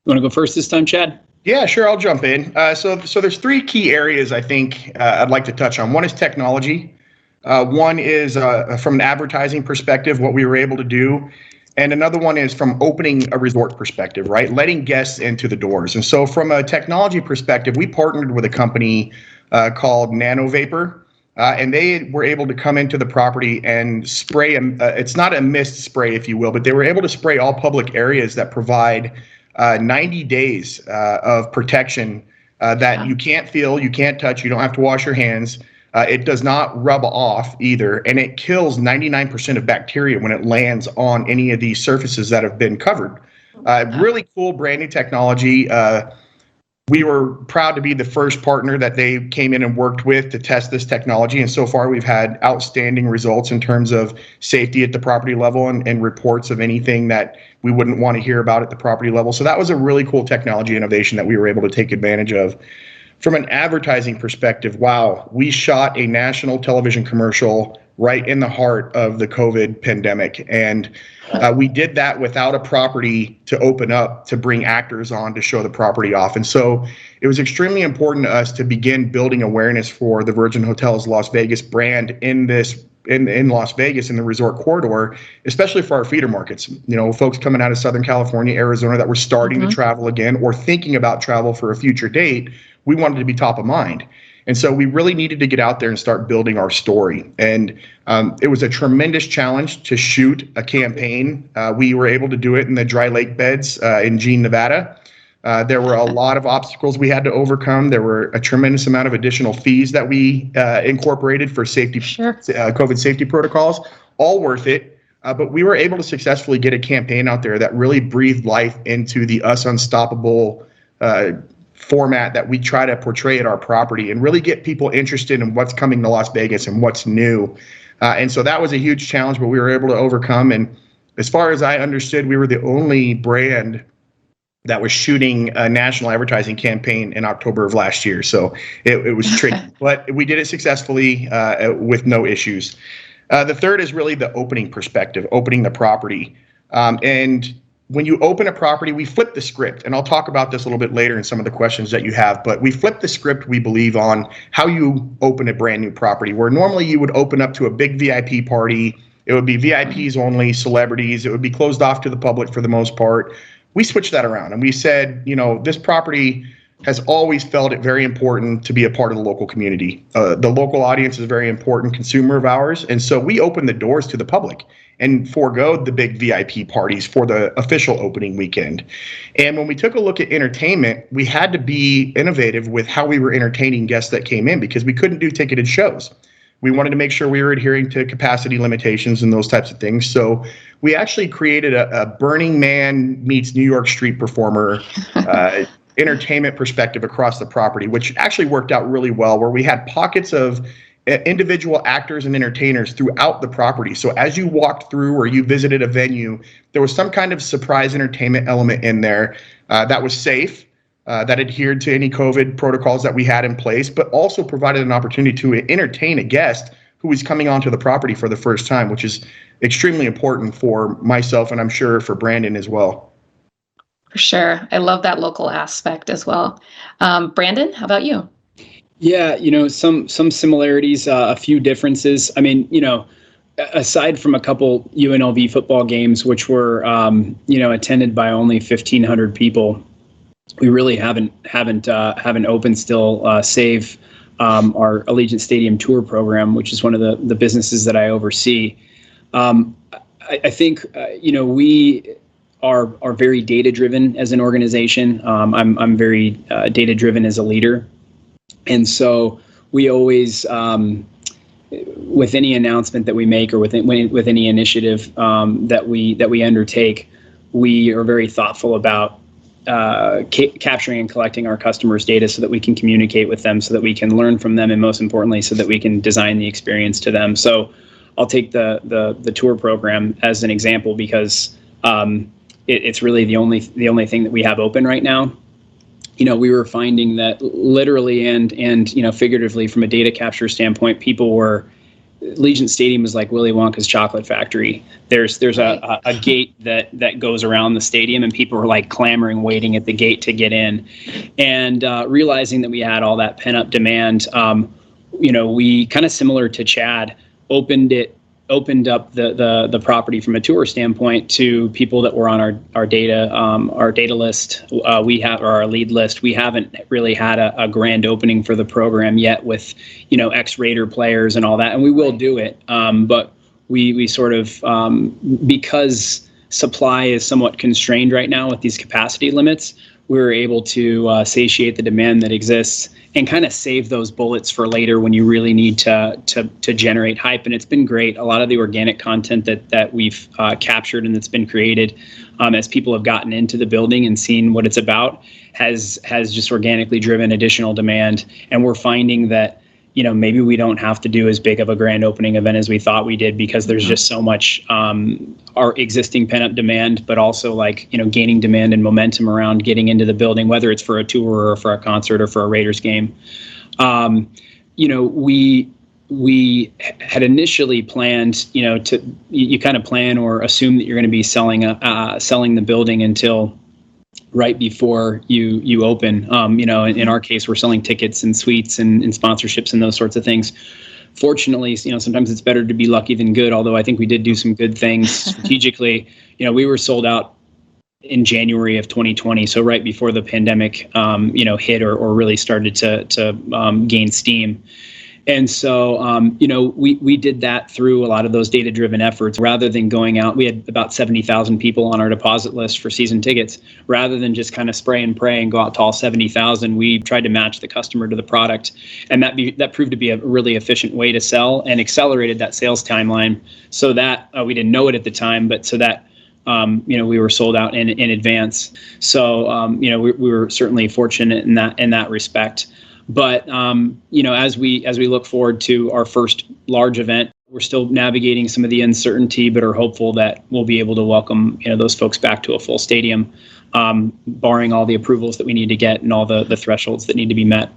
You want to go first this time, Chad? Yeah, sure. I'll jump in. So there's three key areas I think I'd like to touch on. One is technology. One is from an advertising perspective, what we were able to do. And another one is from opening a resort perspective, right? Letting guests into the doors. And so from a technology perspective, we partnered with a company called Nano Vapor. And they were able to come into the property and spray, it's not a mist spray, if you will, but they were able to spray all public areas that provide 90 days of protection that you can't feel, you can't touch, you don't have to wash your hands. It does not rub off either, and it kills 99% of bacteria when it lands on any of these surfaces that have been covered. Really cool brand new technology. We were proud to be the first partner that they came in and worked with to test this technology. And so far, we've had outstanding results in terms of safety at the property level and reports of anything that we wouldn't want to hear about at the property level. So that was a really cool technology innovation that we were able to take advantage of. From an advertising perspective, wow, we shot a national television commercial right in the heart of the COVID pandemic. And we did that without a property to open up to bring actors on to show the property off. And so it was extremely important to us to begin building awareness for the Virgin Hotels Las Vegas brand in Las Vegas in the resort corridor, especially for our feeder markets. You know, folks coming out of Southern California, Arizona that were starting to travel again or thinking about travel for a future date. We wanted to be top of mind. And so we really needed to get out there and start building our story. And it was a tremendous challenge to shoot a campaign. We were able to do it in the dry lake beds in Jean, Nevada. There were a lot of obstacles we had to overcome. There were a tremendous amount of additional fees that we incorporated for safety, COVID safety protocols, all worth it. But we were able to successfully get a campaign out there that really breathed life into the Us Unstoppable format that we try to portray at our property and really get people interested in what's coming to Las Vegas and what's new. And so that was a huge challenge, but we were able to overcome. And as far as I understood, we were the only brand that was shooting a national advertising campaign in October of last year. So it was tricky, but we did it successfully with no issues. The third is really the opening perspective, opening the property. And when you open a property, we flip the script, and I'll talk about this a little bit later in some of the questions that you have, but we flip the script, we believe, on how you open a brand new property, where normally you would open up to a big VIP party. It would be VIPs only, celebrities. It would be closed off to the public for the most part. We switched that around, and we said, you know, this property has always felt it very important to be a part of the local community. The local audience is a very important consumer of ours, and so we opened the doors to the public and forego the big VIP parties for the official opening weekend. And when we took a look at entertainment, we had to be innovative with how we were entertaining guests that came in because we couldn't do ticketed shows. We wanted to make sure we were adhering to capacity limitations and those types of things. So we actually created a Burning Man meets New York street performer entertainment perspective across the property, which actually worked out really well, where we had pockets of individual actors and entertainers throughout the property. So as you walked through or you visited a venue, there was some kind of surprise entertainment element in there that was safe, that adhered to any COVID protocols that we had in place, but also provided an opportunity to entertain a guest who was coming onto the property for the first time, which is extremely important for myself and I'm sure for Brandon as well. For sure. I love that local aspect as well. Brandon, how about you? Yeah, some similarities, a few differences. I mean, aside from a couple UNLV football games, which were, attended by only 1,500 people, we really haven't opened still, save our Allegiant Stadium tour program, which is one of the businesses that I oversee. I think, we are very data driven as an organization. I'm very data driven as a leader. And so we always, with any announcement that we make or with any initiative that we undertake, we are very thoughtful about capturing and collecting our customers' data so that we can communicate with them, so that we can learn from them, and most importantly, so that we can design the experience to them. So I'll take the tour program as an example because it's really the only thing that we have open right now. We were finding that literally and figuratively from a data capture standpoint, people were, Allegiant Stadium is like Willy Wonka's chocolate factory. There's a gate that goes around the stadium, and people were like clamoring, waiting at the gate to get in. And realizing that we had all that pent up demand, we kind of similar to Chad, opened up the property from a tour standpoint to people that were on our data list. We have our lead list. We haven't really had a grand opening for the program yet with ex-Raider players and all that, and we will do it. But we sort of because supply is somewhat constrained right now with these capacity limits, we were able to satiate the demand that exists and kind of save those bullets for later when you really need to generate hype. And it's been great. A lot of the organic content that we've captured and that's been created as people have gotten into the building and seen what it's about has just organically driven additional demand. And we're finding that maybe we don't have to do as big of a grand opening event as we thought we did, because there's just so much our existing pent-up demand, but also gaining demand and momentum around getting into the building, whether it's for a tour or for a concert or for a Raiders game. We had initially planned, you kind of plan or assume that you're going to be selling the building until right before you open. In our case, we're selling tickets and suites and sponsorships and those sorts of things. Fortunately, sometimes it's better to be lucky than good, although I think we did do some good things strategically. We were sold out in January of 2020, so right before the pandemic hit or really started to gain steam. And so, we did that through a lot of those data-driven efforts. Rather than going out, we had about 70,000 people on our deposit list for season tickets. Rather than just kind of spray and pray and go out to all 70,000, we tried to match the customer to the product. And that proved to be a really efficient way to sell and accelerated that sales timeline so that we didn't know it at the time, but so that we were sold out in advance. So, we were certainly fortunate in that respect. But as we look forward to our first large event, we're still navigating some of the uncertainty, but are hopeful that we'll be able to welcome those folks back to a full stadium, barring all the approvals that we need to get and all the thresholds that need to be met.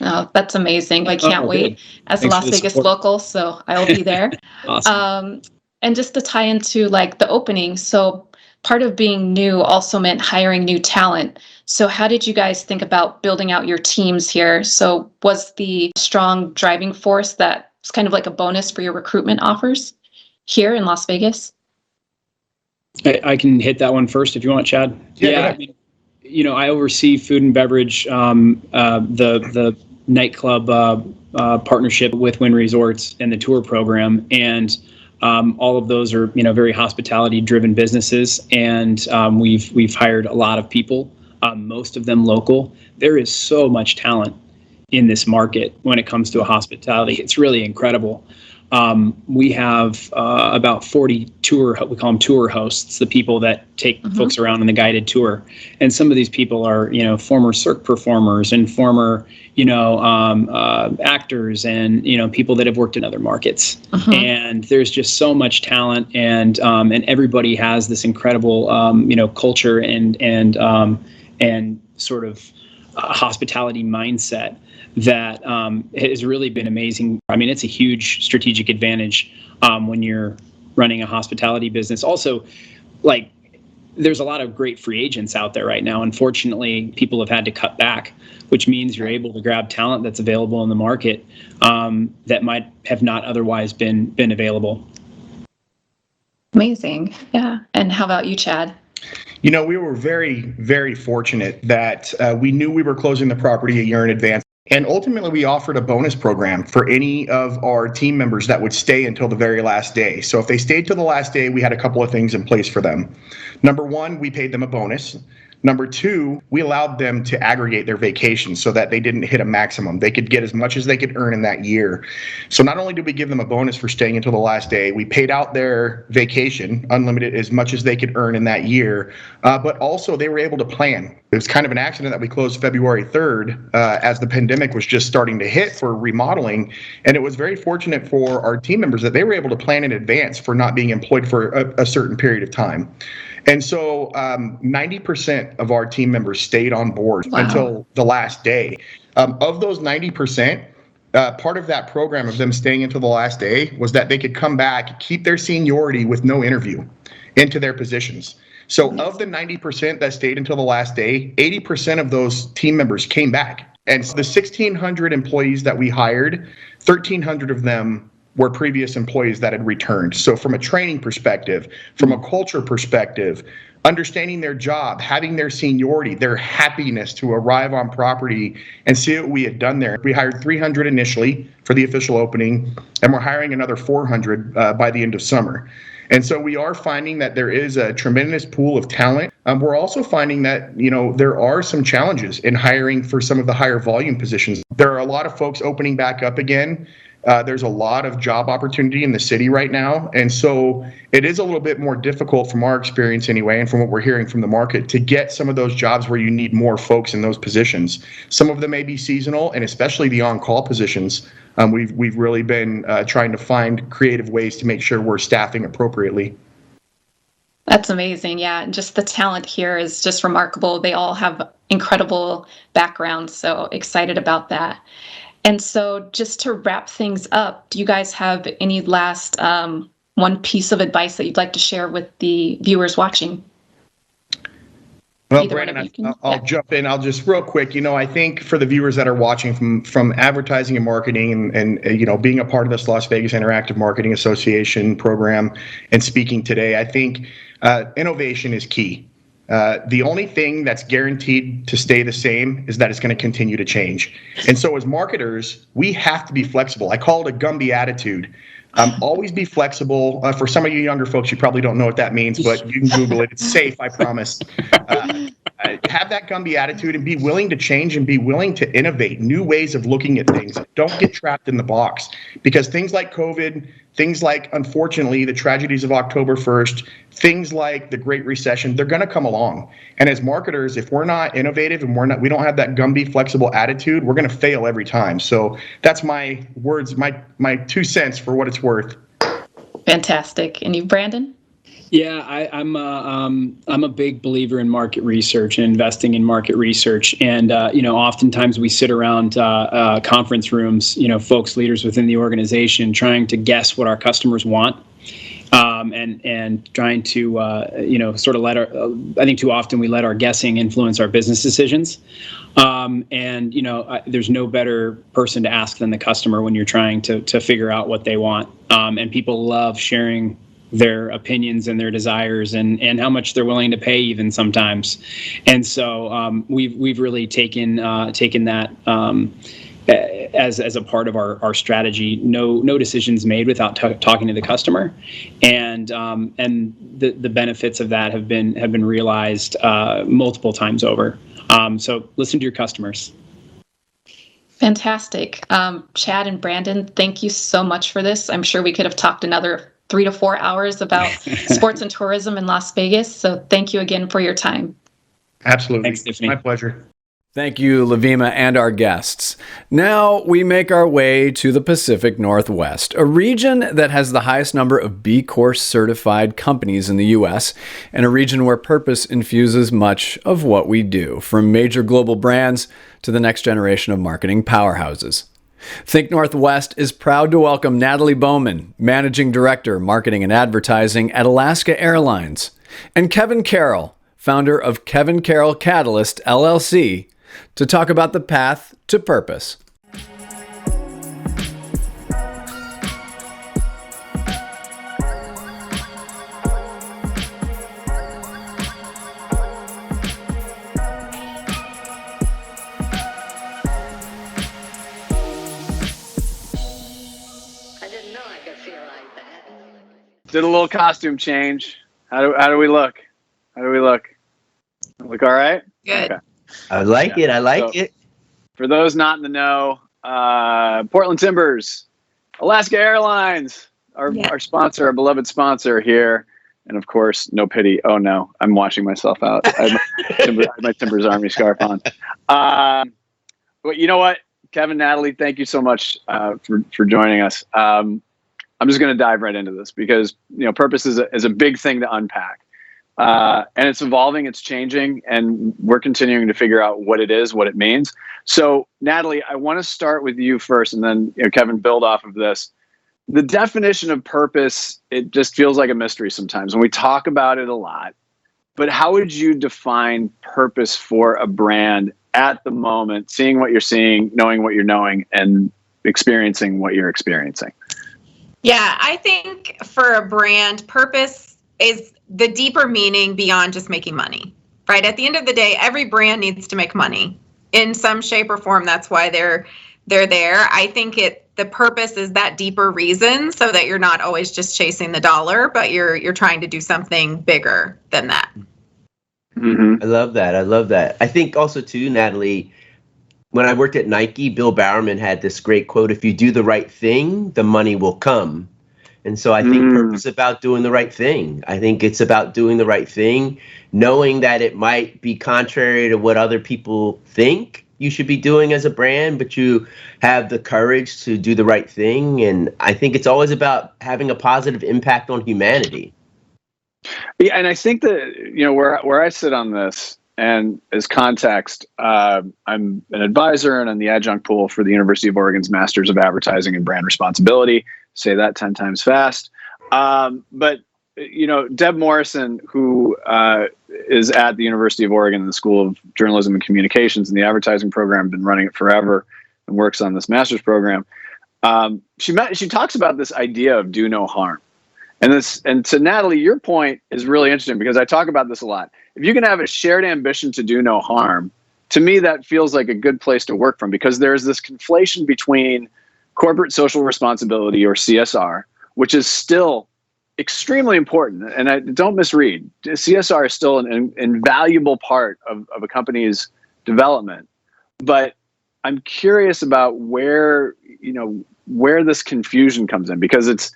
Oh, that's amazing! I can't wait. As a Las Vegas local, so I'll be there. Awesome. And just to tie into the opening, so part of being new also meant hiring new talent. So how did you guys think about building out your teams here? So was the strong driving force that was kind of like a bonus for your recruitment offers here in Las Vegas? I can hit that one first if you want, Chad. Yeah. I oversee food and beverage, the nightclub partnership with Wynn Resorts and the tour program. And all of those are, very hospitality-driven businesses, and we've hired a lot of people, most of them local. There is so much talent in this market when it comes to hospitality. It's really incredible. we have about 40 we call them tour hosts, the people that take folks around on the guided tour. And some of these people are, former Cirque performers and former, actors and, people that have worked in other markets. And there's just so much talent, and everybody has this incredible, culture and sort of hospitality mindset that has really been amazing. I mean, it's a huge strategic advantage when you're running a hospitality business. Also, there's a lot of great free agents out there right now. Unfortunately, people have had to cut back, which means you're able to grab talent that's available in the market that might have not otherwise been available. Amazing. Yeah. And how about you, Chad? We were very, very fortunate that we knew we were closing the property a year in advance. And ultimately, we offered a bonus program for any of our team members that would stay until the very last day. So if they stayed till the last day, we had a couple of things in place for them. Number one, we paid them a bonus. Number two, we allowed them to aggregate their vacations so that they didn't hit a maximum. They could get as much as they could earn in that year. So not only did we give them a bonus for staying until the last day, we paid out their vacation, unlimited, as much as they could earn in that year, but also they were able to plan. It was kind of an accident that we closed February 3rd as the pandemic was just starting to hit for remodeling. And it was very fortunate for our team members that they were able to plan in advance for not being employed for a certain period of time. And so 90% of our team members stayed on board until the last day. Of those 90%, part of that program of them staying until the last day was that they could come back, keep their seniority with no interview into their positions. So of the 90% that stayed until the last day, 80% of those team members came back. And so the 1,600 employees that we hired, 1,300 of them were previous employees that had returned. So from a training perspective, from a culture perspective, understanding their job, having their seniority, their happiness to arrive on property and see what we had done there. We hired 300 initially for the official opening, and we're hiring another 400 by the end of summer. And so we are finding that there is a tremendous pool of talent. We're also finding that, there are some challenges in hiring for some of the higher volume positions. There are a lot of folks opening back up again. There's a lot of job opportunity in the city right now. And so it is a little bit more difficult from our experience anyway, and from what we're hearing from the market, to get some of those jobs where you need more folks in those positions. Some of them may be seasonal, and especially the on-call positions. We've really been trying to find creative ways to make sure we're staffing appropriately. That's amazing. Yeah. And just the talent here is just remarkable. They all have incredible backgrounds. So excited about that. And so just to wrap things up, do you guys have any last one piece of advice that you'd like to share with the viewers watching? Well, Brandon, I'll jump in. I'll just real quick, I think for the viewers that are watching from advertising and marketing and being a part of this Las Vegas Interactive Marketing Association program and speaking today, I think innovation is key. The only thing that's guaranteed to stay the same is that it's going to continue to change. And so as marketers, we have to be flexible. I call it a Gumby attitude. Always be flexible. For some of you younger folks, you probably don't know what that means, but you can Google it. It's safe, I promise. Have that Gumby attitude and be willing to change and be willing to innovate new ways of looking at things. Don't get trapped in the box, because things like COVID, things like, unfortunately, the tragedies of October 1st, things like the Great Recession, they're going to come along. And as marketers, if we're not innovative and we don't have that Gumby flexible attitude, we're going to fail every time. So that's my words, my 2 cents for what it's worth. Fantastic. And you, Brandon? Yeah, I'm a big believer in market research and investing in market research. And oftentimes we sit around conference rooms, folks, leaders within the organization, trying to guess what our customers want, and trying to sort of I think too often we let our guessing influence our business decisions. There's no better person to ask than the customer when you're trying to figure out what they want. And people love sharing their opinions and their desires and how much they're willing to pay even sometimes. And so we've really taken that as a part of our strategy. No decisions made without talking to the customer, and the benefits of that have been realized multiple times over. So listen to your customers. Fantastic. Chad and Brandon, thank you so much for this. I'm sure we could have talked another 3 to 4 hours about sports and tourism in Las Vegas. So thank you again for your time. Absolutely. Thanks, Tiffany. My pleasure. Thank you, LVIMA, and our guests. Now we make our way to the Pacific Northwest, a region that has the highest number of B Corp certified companies in the U.S., and a region where purpose infuses much of what we do, from major global brands to the next generation of marketing powerhouses. Think Northwest is proud to welcome Natalie Bowman, Managing Director, Marketing and Advertising at Alaska Airlines, and Kevin Carroll, founder of Kevin Carroll Catalyst, LLC, to talk about the path to purpose. Did a little costume change. How do we look? How do we look? Look all right? Good. Okay. I like it. I like it. For those not in the know, Portland Timbers, Alaska Airlines, our sponsor, our beloved sponsor here. And of course, no pity. Oh no, I'm washing myself out. I have my Timbers Army scarf on. But you know what? Kevin, Natalie, thank you so much for joining us. I'm just going to dive right into this because purpose is a big thing to unpack, and it's evolving, it's changing, and we're continuing to figure out what it is, what it means. So, Natalie, I want to start with you first, and then Kevin, build off of this. The definition of purpose, it just feels like a mystery sometimes, and we talk about it a lot. But how would you define purpose for a brand at the moment, seeing what you're seeing, knowing what you're knowing, and experiencing what you're experiencing? Yeah, I think for a brand, purpose is the deeper meaning beyond just making money, right? At the end of the day, every brand needs to make money in some shape or form. That's why they're there. I think the purpose is that deeper reason so that you're not always just chasing the dollar, but you're trying to do something bigger than that. Mm-hmm. I love that. I think also too, Natalie, when I worked at Nike, Bill Bowerman had this great quote, if you do the right thing, the money will come. And so I think purpose is about doing the right thing. I think it's about doing the right thing, knowing that it might be contrary to what other people think you should be doing as a brand, but you have the courage to do the right thing. And I think it's always about having a positive impact on humanity. Yeah, and I think that, where I sit on this, and as context, I'm an advisor and I'm the adjunct pool for the University of Oregon's Masters of Advertising and Brand Responsibility. Say that 10 times fast. But Deb Morrison, who is at the University of Oregon in the School of Journalism and Communications in the advertising program, been running it forever and works on this master's program. She talks about this idea of do no harm. And to Natalie, your point is really interesting because I talk about this a lot. If you can have a shared ambition to do no harm, to me, that feels like a good place to work from because there's this conflation between corporate social responsibility or CSR, which is still extremely important. And don't misread, CSR is still an invaluable part of a company's development. But I'm curious about where this confusion comes in because it's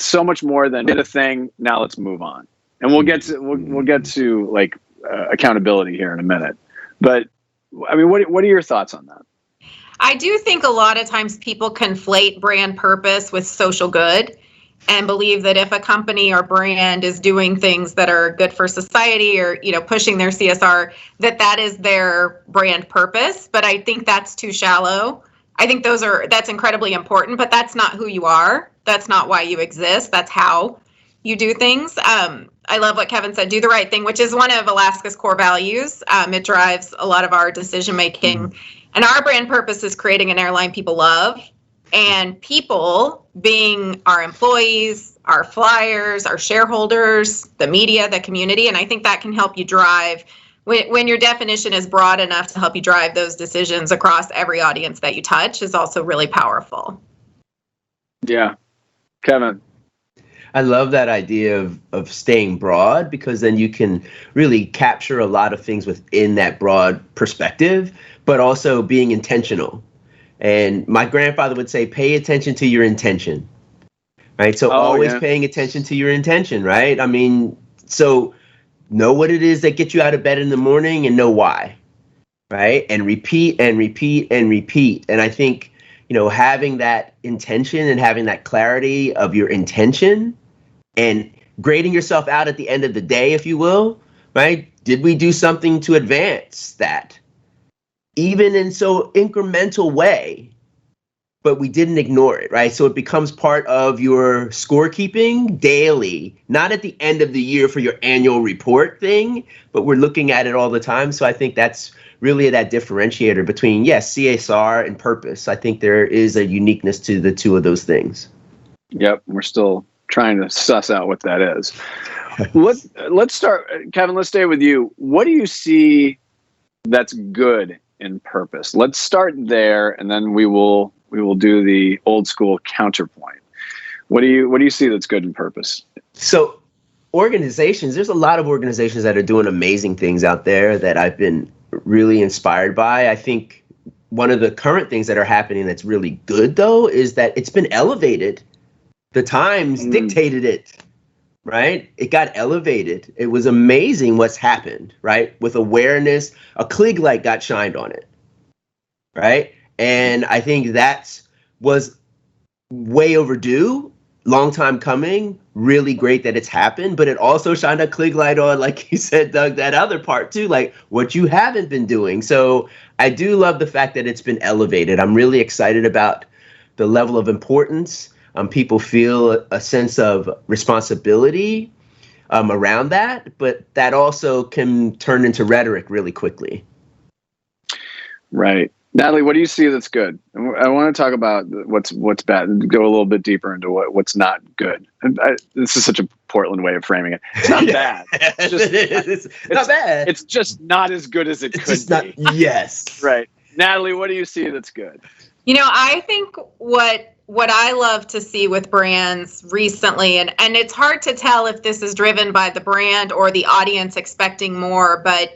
so much more than did a thing. Now let's move on, and we'll get to like accountability here in a minute. But I mean, what are your thoughts on that? I do think a lot of times people conflate brand purpose with social good and believe that if a company or brand is doing things that are good for society or pushing their CSR, that is their brand purpose. But I think that's too shallow. I think that's incredibly important, but that's not who you are. That's not why you exist. That's how you do things. I love what Kevin said, do the right thing, which is one of Alaska's core values. It drives a lot of our decision making. And our brand purpose is creating an airline people love. And people being our employees, our flyers, our shareholders, the media, the community. And I think that can help you drive when your definition is broad enough to help you drive those decisions across every audience that you touch is also really powerful. Yeah. Kevin. I love that idea of staying broad because then you can really capture a lot of things within that broad perspective, but also being intentional. And my grandfather would say, pay attention to your intention, right? So always paying attention to your intention, right? I mean, so know what it is that gets you out of bed in the morning and know why, right? And repeat and repeat and repeat. And I think, you know, having that intention and having that clarity of your intention and grading yourself out at the end of the day, if you will, right? Did we do something to advance that? Even in so incremental way, but we didn't ignore it, right? So it becomes part of your scorekeeping daily, not at the end of the year for your annual report thing, but we're looking at it all the time. So I think that's really that differentiator between, yes, CSR and purpose. I think there is a uniqueness to the two of those things. Yep, we're still trying to suss out what that is. Let's start, Kevin, let's stay with you. What do you see that's good in purpose? Let's start there, and then we will do the old school counterpoint. What do you see that's good in purpose? So organizations, there's a lot of organizations that are doing amazing things out there that I've been really inspired by. I think one of the current things that are happening that's really good, though, is that it's been elevated. The Times dictated it, right? It got elevated. It was amazing what's happened, right? With awareness, a Klieg light got shined on it, right? And I think that was way overdue, long time coming, really great that it's happened, but it also shined a Klieg light on, like you said, Doug, that other part too, like what you haven't been doing. So I do love the fact that it's been elevated. I'm really excited about the level of importance. People feel a sense of responsibility around that, but that also can turn into rhetoric really quickly. Right. Natalie, what do you see that's good? I want to talk about what's bad and go a little bit deeper into what's not good. This is such a Portland way of framing it. It's not bad. It's not bad. It's just not as good as it could be. Yes. Right. Natalie, what do you see that's good? You know, I think what I love to see with brands recently, and it's hard to tell if this is driven by the brand or the audience expecting more, but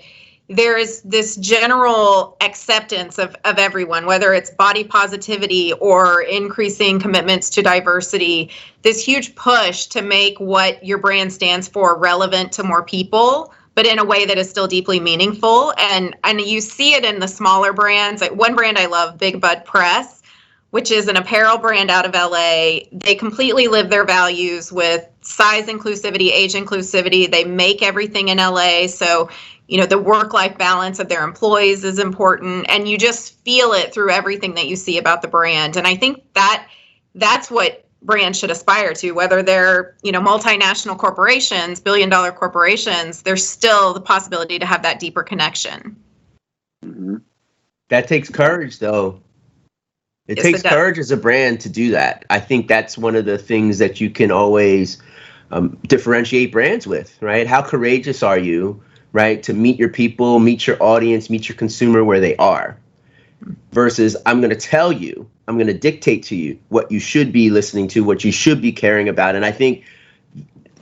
there is this general acceptance of everyone, whether it's body positivity or increasing commitments to diversity, this huge push to make what your brand stands for relevant to more people, but in a way that is still deeply meaningful. And you see it in the smaller brands. Like one brand I love, Big Bud Press, which is an apparel brand out of LA. They completely live their values with size inclusivity, age inclusivity. They make everything in LA. So, you know, the work-life balance of their employees is important. And you just feel it through everything that you see about the brand. And I think that's what brands should aspire to, whether they're, you know, multinational corporations, billion-dollar corporations, there's still the possibility to have that deeper connection. Mm-hmm. That takes courage, though. It takes courage as a brand to do that. I think that's one of the things that you can always differentiate brands with, right? How courageous are you, right, to meet your people, meet your audience, meet your consumer where they are, versus I'm going to tell you, I'm going to dictate to you what you should be listening to, what you should be caring about. And I think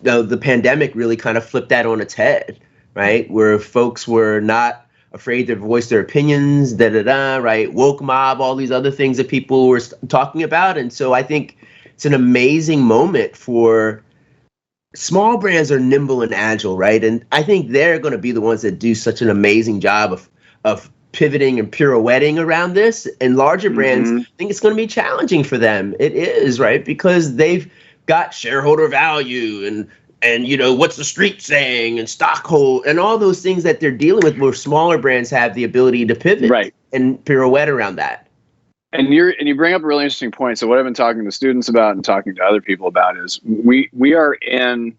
the pandemic really kind of flipped that on its head, right, where folks were not afraid to voice their opinions, right? Woke mob, all these other things that people were talking about. And so I think it's an amazing moment for small brands are nimble and agile, right? And I think they're going to be the ones that do such an amazing job of pivoting and pirouetting around this. And larger brands, I think it's going to be challenging for them. It is, right? Because they've got shareholder value and you know, what's the street saying and stockhold and all those things that they're dealing with, where smaller brands have the ability to pivot and pirouette around that. And you bring up a really interesting point. So what I've been talking to students about and talking to other people about is we are in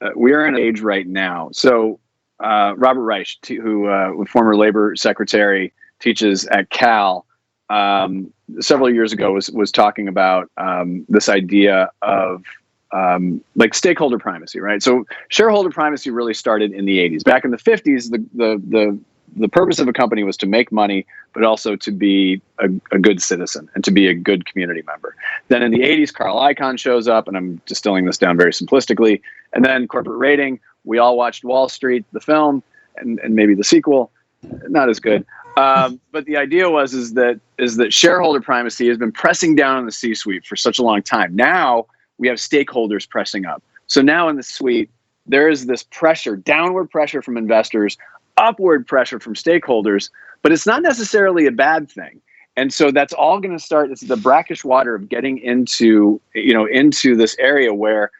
an age right now. So Robert Reich, who former labor secretary, teaches at Cal, several years ago was talking about this idea of like stakeholder primacy, right? So shareholder primacy really started in the 80s. Back in the 50s, the purpose of a company was to make money, but also to be a good citizen and to be a good community member. Then in the 80s, Carl Icahn shows up, and I'm distilling this down very simplistically. And then corporate rating, we all watched Wall Street, the film, and maybe the sequel. not as good. But the idea is that shareholder primacy has been pressing down on the C-suite for such a long time. Now we have stakeholders pressing up. So now in the suite, there is this pressure, downward pressure from investors, upward pressure from stakeholders, but it's not necessarily a bad thing. And so that's all going to start. It's the brackish water of getting into this area where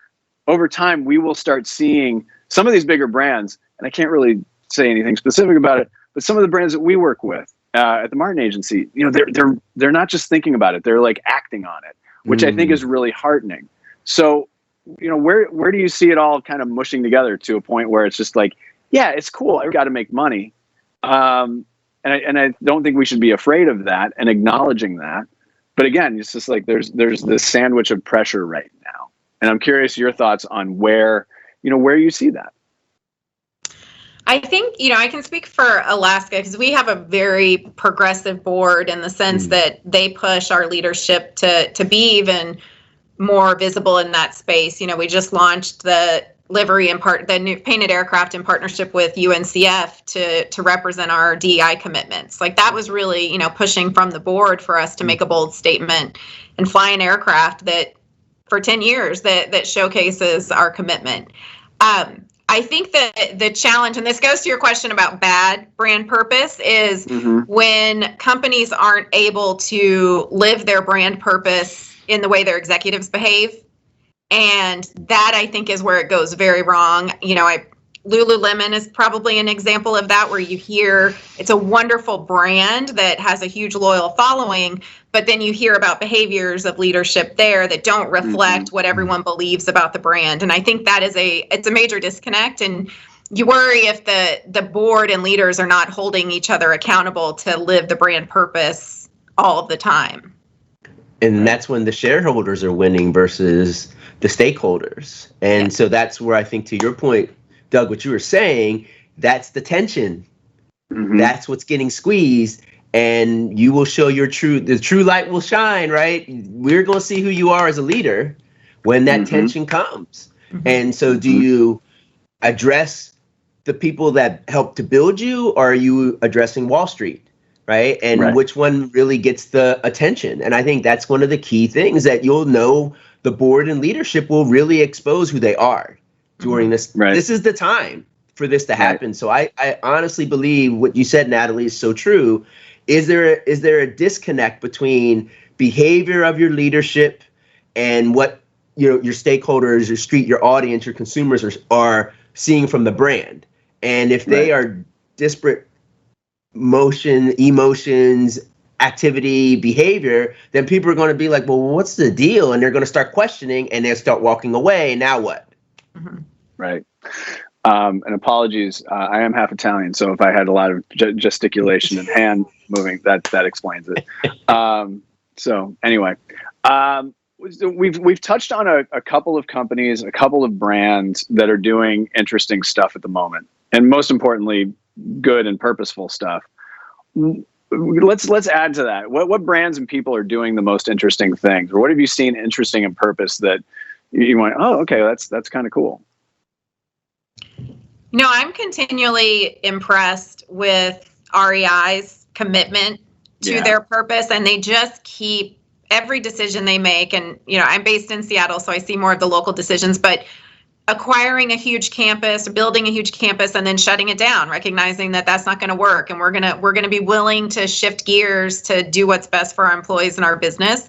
over time we will start seeing some of these bigger brands, and I can't really say anything specific about it, but some of the brands that we work with at the Martin Agency, they're not just thinking about it, they're like acting on it, which I think is really heartening. So, where do you see it all kind of mushing together to a point where it's just like, yeah, it's cool, I've got to make money. And I don't think we should be afraid of that and acknowledging that. But again, it's just like there's this sandwich of pressure right now. And I'm curious your thoughts on where you see that. I think, I can speak for Alaska because we have a very progressive board in the sense that they push our leadership to be even more visible in that space. We just launched the livery the new painted aircraft in partnership with UNCF to represent our DEI commitments. Like that was really, pushing from the board for us to make a bold statement and fly an aircraft that for 10 years that showcases our commitment. I think that the challenge, and this goes to your question about bad brand purpose, is when companies aren't able to live their brand purpose in the way their executives behave. And that, I think, is where it goes very wrong. Lululemon is probably an example of that, where you hear it's a wonderful brand that has a huge loyal following, but then you hear about behaviors of leadership there that don't reflect what everyone believes about the brand. And I think that it's a major disconnect. And you worry if the board and leaders are not holding each other accountable to live the brand purpose all of the time. And that's when the shareholders are winning versus the stakeholders. And so that's where I think, to your point, Doug, what you were saying, that's the tension. That's what's getting squeezed. And you will show the true light will shine, right? We're going to see who you are as a leader when that tension comes. And so do you address the people that help to build you, or are you addressing Wall Street? Right. And which one really gets the attention? And I think that's one of the key things that you'll know the board and leadership will really expose who they are during this. This is the time for this to happen. So I honestly believe what you said, Natalie, is so true. Is there a disconnect between behavior of your leadership and what your stakeholders, your street, your audience, your consumers are seeing from the brand? And if they are disparate emotions, activity, behavior, then people are going to be like, well, what's the deal? And they're going to start questioning, and they'll start walking away. Now what? Right. And apologies, I am half Italian, so if I had a lot of gesticulation and hand moving, that explains it. So anyway, we've touched on a couple of companies, a couple of brands that are doing interesting stuff at the moment, and most importantly, good and purposeful stuff. Let's add to that. What brands and people are doing the most interesting things, or what have you seen interesting in purpose that you went, oh, okay, that's kind of cool? I'm continually impressed with REI's commitment to their purpose, and they just keep every decision they make. And, I'm based in Seattle, so I see more of the local decisions, but acquiring a huge campus, building a huge campus, and then shutting it down, recognizing that that's not going to work. And we're going to be willing to shift gears to do what's best for our employees and our business.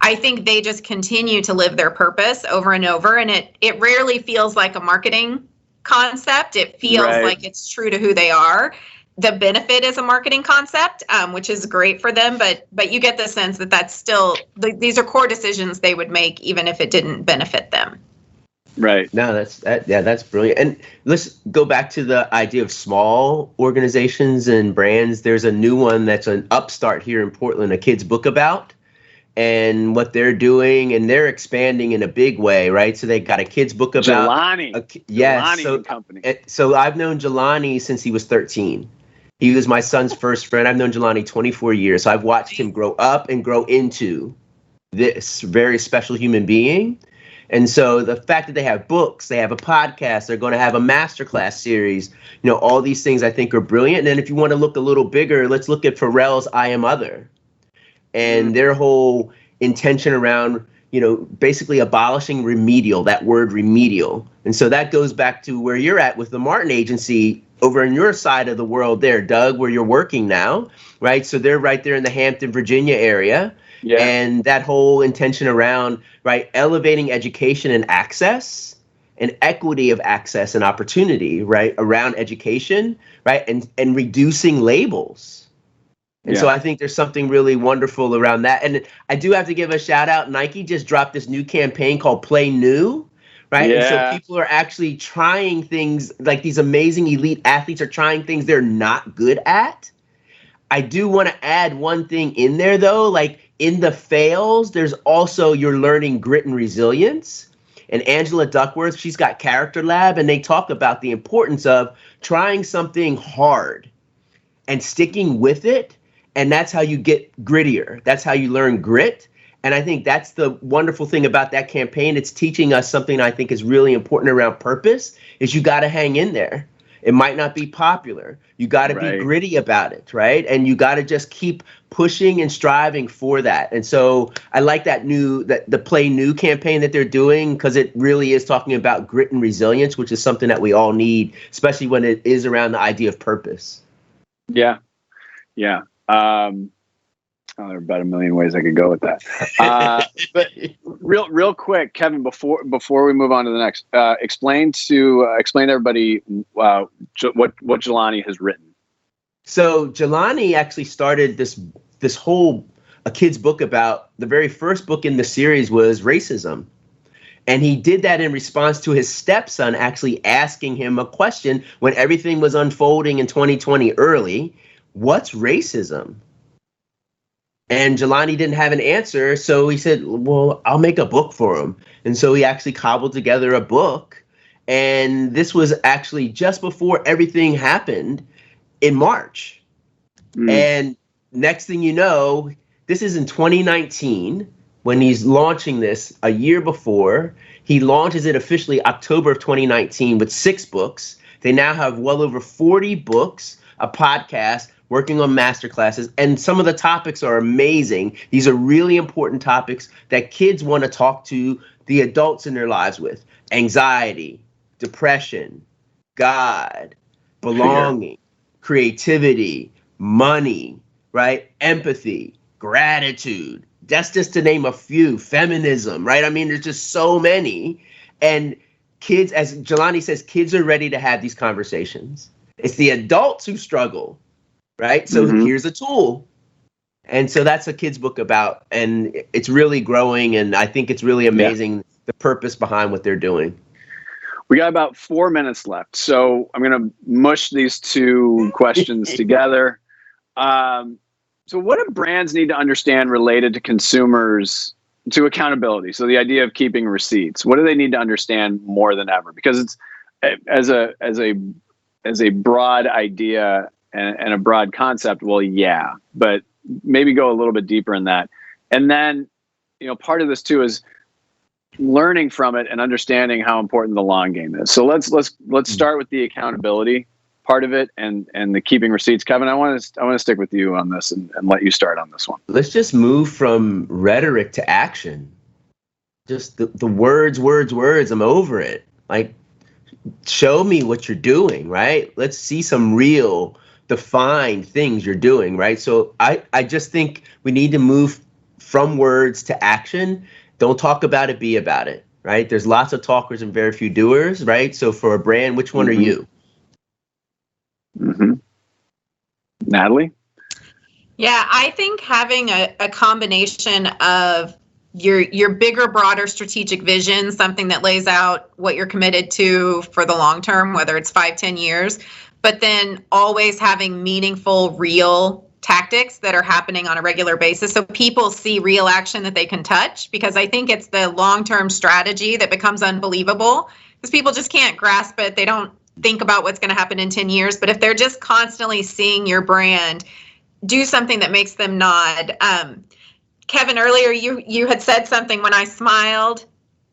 I think they just continue to live their purpose over and over. And it rarely feels like a marketing concept. It feels like it's true to who they are. The benefit is a marketing concept, which is great for them. But you get the sense that that's still, these are core decisions they would make, even if it didn't benefit them. Right. No, that's brilliant. And let's go back to the idea of small organizations and brands. There's a new one that's an upstart here in Portland, a kid's book about, and what they're doing, and they're expanding in a big way, right? So they got a kid's book about Jelani. Jelani company. So I've known Jelani since he was 13. He was my son's first friend. I've known Jelani 24 years. So I've watched him grow up and grow into this very special human being. And so the fact that they have books, they have a podcast, they're going to have a masterclass series, all these things I think are brilliant. And then if you want to look a little bigger, let's look at Pharrell's I Am Other and their whole intention around, basically abolishing remedial, that word remedial. And so that goes back to where you're at with the Martin Agency over on your side of the world there, Doug, where you're working now, right? So they're right there in the Hampton, Virginia area. Yeah. And that whole intention around, right, elevating education and access and equity of access and opportunity, right, around education, right, and reducing labels. And so I think there's something really wonderful around that. And I do have to give a shout out. Nike just dropped this new campaign called Play New, right? Yeah. And so people are actually trying things, like these amazing elite athletes are trying things they're not good at. I do want to add one thing in there, though, like in the fails, there's also you're learning grit and resilience. And Angela Duckworth, she's got Character Lab, and they talk about the importance of trying something hard and sticking with it. And that's how you get grittier. That's how you learn grit. And I think that's the wonderful thing about that campaign. It's teaching us something I think is really important around purpose, is you got to hang in there. It might not be popular. You got to be gritty about it, right? And you got to just keep pushing and striving for that. And so I like the Play New campaign that they're doing, because it really is talking about grit and resilience, which is something that we all need, especially when it is around the idea of purpose. Yeah. Yeah. There are about a million ways I could go with that. But real quick, Kevin, before we move on to the next, explain to everybody what Jelani has written. So Jelani actually started this whole a kid's book about, the very first book in the series was racism. And he did that in response to his stepson actually asking him a question when everything was unfolding in 2020 early. What's racism? And Jelani didn't have an answer, so he said, well, I'll make a book for him. And so he actually cobbled together a book. And this was actually just before everything happened in March. And next thing you know, this is in 2019 when he's launching this. A year before, he launches it officially October of 2019 with 6 books. They now have well over 40 books, a podcast, working on masterclasses, and some of the topics are amazing. These are really important topics that kids want to talk to the adults in their lives with. Anxiety, depression, God, belonging, creativity, money, right? Empathy, gratitude. That's just to name a few. Feminism, right? I mean, there's just so many. And kids, as Jelani says, kids are ready to have these conversations. It's the adults who struggle. Right. So here's a tool. And so that's a kid's book about, and it's really growing. And I think it's really amazing, the purpose behind what they're doing. We got about 4 minutes left. So I'm going to mush these two questions together. So what do brands need to understand related to consumers, to accountability? So the idea of keeping receipts, what do they need to understand more than ever? Because it's as a broad idea, and a broad concept, well, yeah, but maybe go a little bit deeper in that. And then, part of this too is learning from it and understanding how important the long game is. So let's start with the accountability part of it and the keeping receipts. Kevin, I want to stick with you on this and let you start on this one. Let's just move from rhetoric to action. Just the words. I'm over it. Like, show me what you're doing, right? Let's see some real defined things you're doing, right? So I just think we need to move from words to action. Don't talk about it, be about it, right? There's lots of talkers and very few doers, right? So for a brand, which one are you? Natalie? Yeah, I think having a combination of your bigger, broader strategic vision, something that lays out what you're committed to for the long term, whether it's 5-10 years, but then always having meaningful, real tactics that are happening on a regular basis so people see real action that they can touch, because I think it's the long-term strategy that becomes unbelievable because people just can't grasp it. They don't think about what's going to happen in 10 years, but if they're just constantly seeing your brand do something that makes them nod. Kevin, earlier you had said something when I smiled.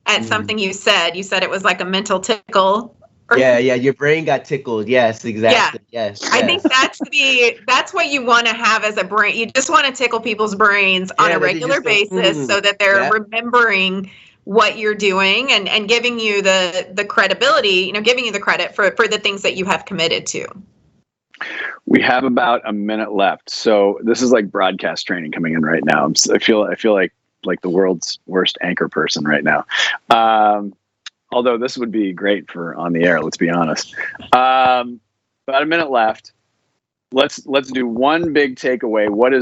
at something you said. You said it was like a mental tickle. Yeah, your brain got tickled. Yes, exactly. Yeah. Yes. I think that's what you want to have as a brain. You just want to tickle people's brains on a regular basis so that they're remembering what you're doing and giving you the credibility, giving you the credit for the things that you have committed to. We have about a minute left. So this is like broadcast training coming in right now. I feel like the world's worst anchor person right now. Although this would be great for on the air, let's be honest. About a minute left. Let's do one big takeaway. What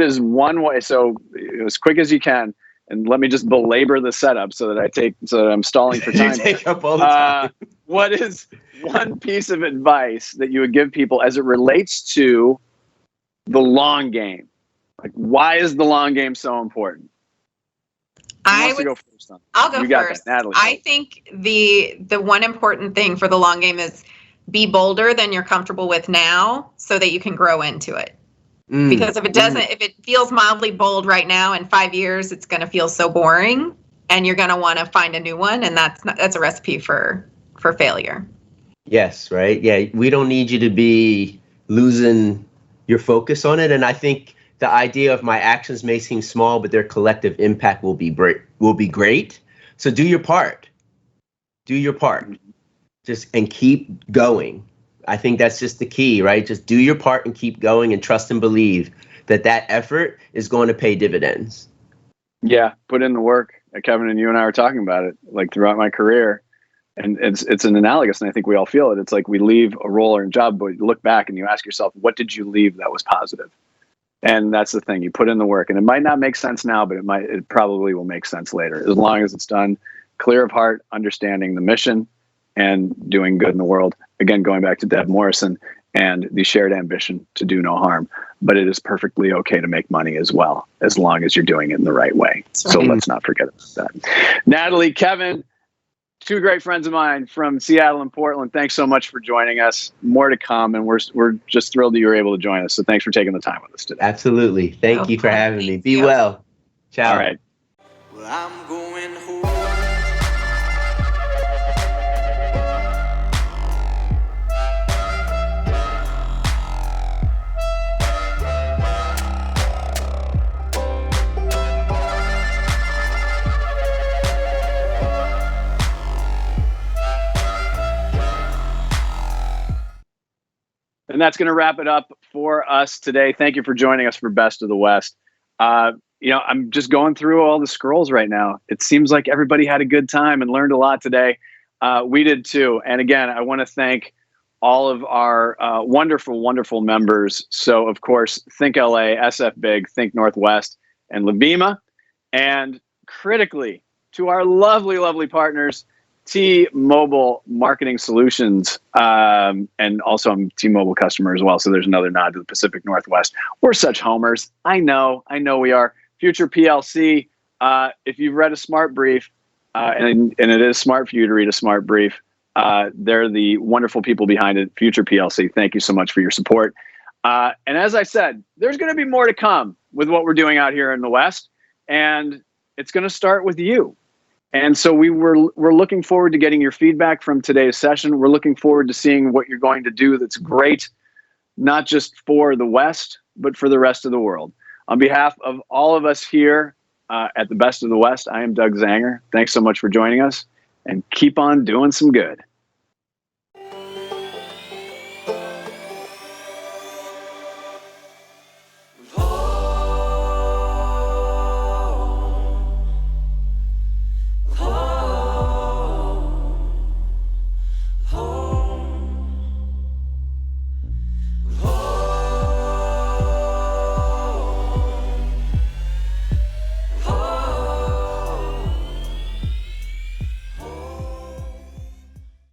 is one way? So as quick as you can, and let me just belabor the setup so that I'm stalling for time. You take up all the time. What is one piece of advice that you would give people as it relates to the long game? Like, why is the long game so important? I'll go first. Natalie. I think the one important thing for the long game is be bolder than you're comfortable with now so that you can grow into it. Because if it feels mildly bold right now, in 5 years, it's going to feel so boring and you're going to want to find a new one. And that's a recipe for failure. Yes. Right. Yeah. We don't need you to be losing your focus on it. And I think the idea of my actions may seem small, but their collective impact will be great. So do your part. Do your part. And keep going. I think that's just the key, right? Just do your part and keep going and trust and believe that effort is going to pay dividends. Yeah, put in the work. Kevin and you and I were talking about it like throughout my career. And it's an analogous, and I think we all feel it. It's like we leave a role or a job, but you look back and you ask yourself, what did you leave that was positive? And that's the thing. You put in the work, and it might not make sense now, but it probably will make sense later, as long as it's done clear of heart, understanding the mission, and doing good in the world. Again, going back to Deb Morrison and the shared ambition to do no harm. But it is perfectly okay to make money as well, as long as you're doing it in the right way. So let's not forget about that. Natalie, Kevin, two great friends of mine from Seattle and Portland. Thanks so much for joining us. More to come, and we're just thrilled that you were able to join us. So thanks for taking the time with us today. Absolutely. Thank you for having me. Be well. Ciao. All right. Well, I'm going home. And that's going to wrap it up for us today. Thank you for joining us for Best of the West. I'm just going through all the scrolls right now. It seems like everybody had a good time and learned a lot today. We did too. And again, I want to thank all of our wonderful, wonderful members. So, of course, ThinkLA, sfBIG, Think Northwest, and LVIMA. And critically, to our lovely, lovely partners, T-Mobile Marketing Solutions, and also I'm T-Mobile customer as well. So there's another nod to the Pacific Northwest. We're such homers. I know we are. Future PLC. If you've read a smart brief, and it is smart for you to read a smart brief, they're the wonderful people behind it. Future PLC. Thank you so much for your support. And as I said, there's going to be more to come with what we're doing out here in the West, and it's going to start with you. And so we're looking forward to getting your feedback from today's session. We're looking forward to seeing what you're going to do that's great, not just for the West, but for the rest of the world. On behalf of all of us here at the Best of the West, I am Doug Zanger. Thanks so much for joining us, and keep on doing some good.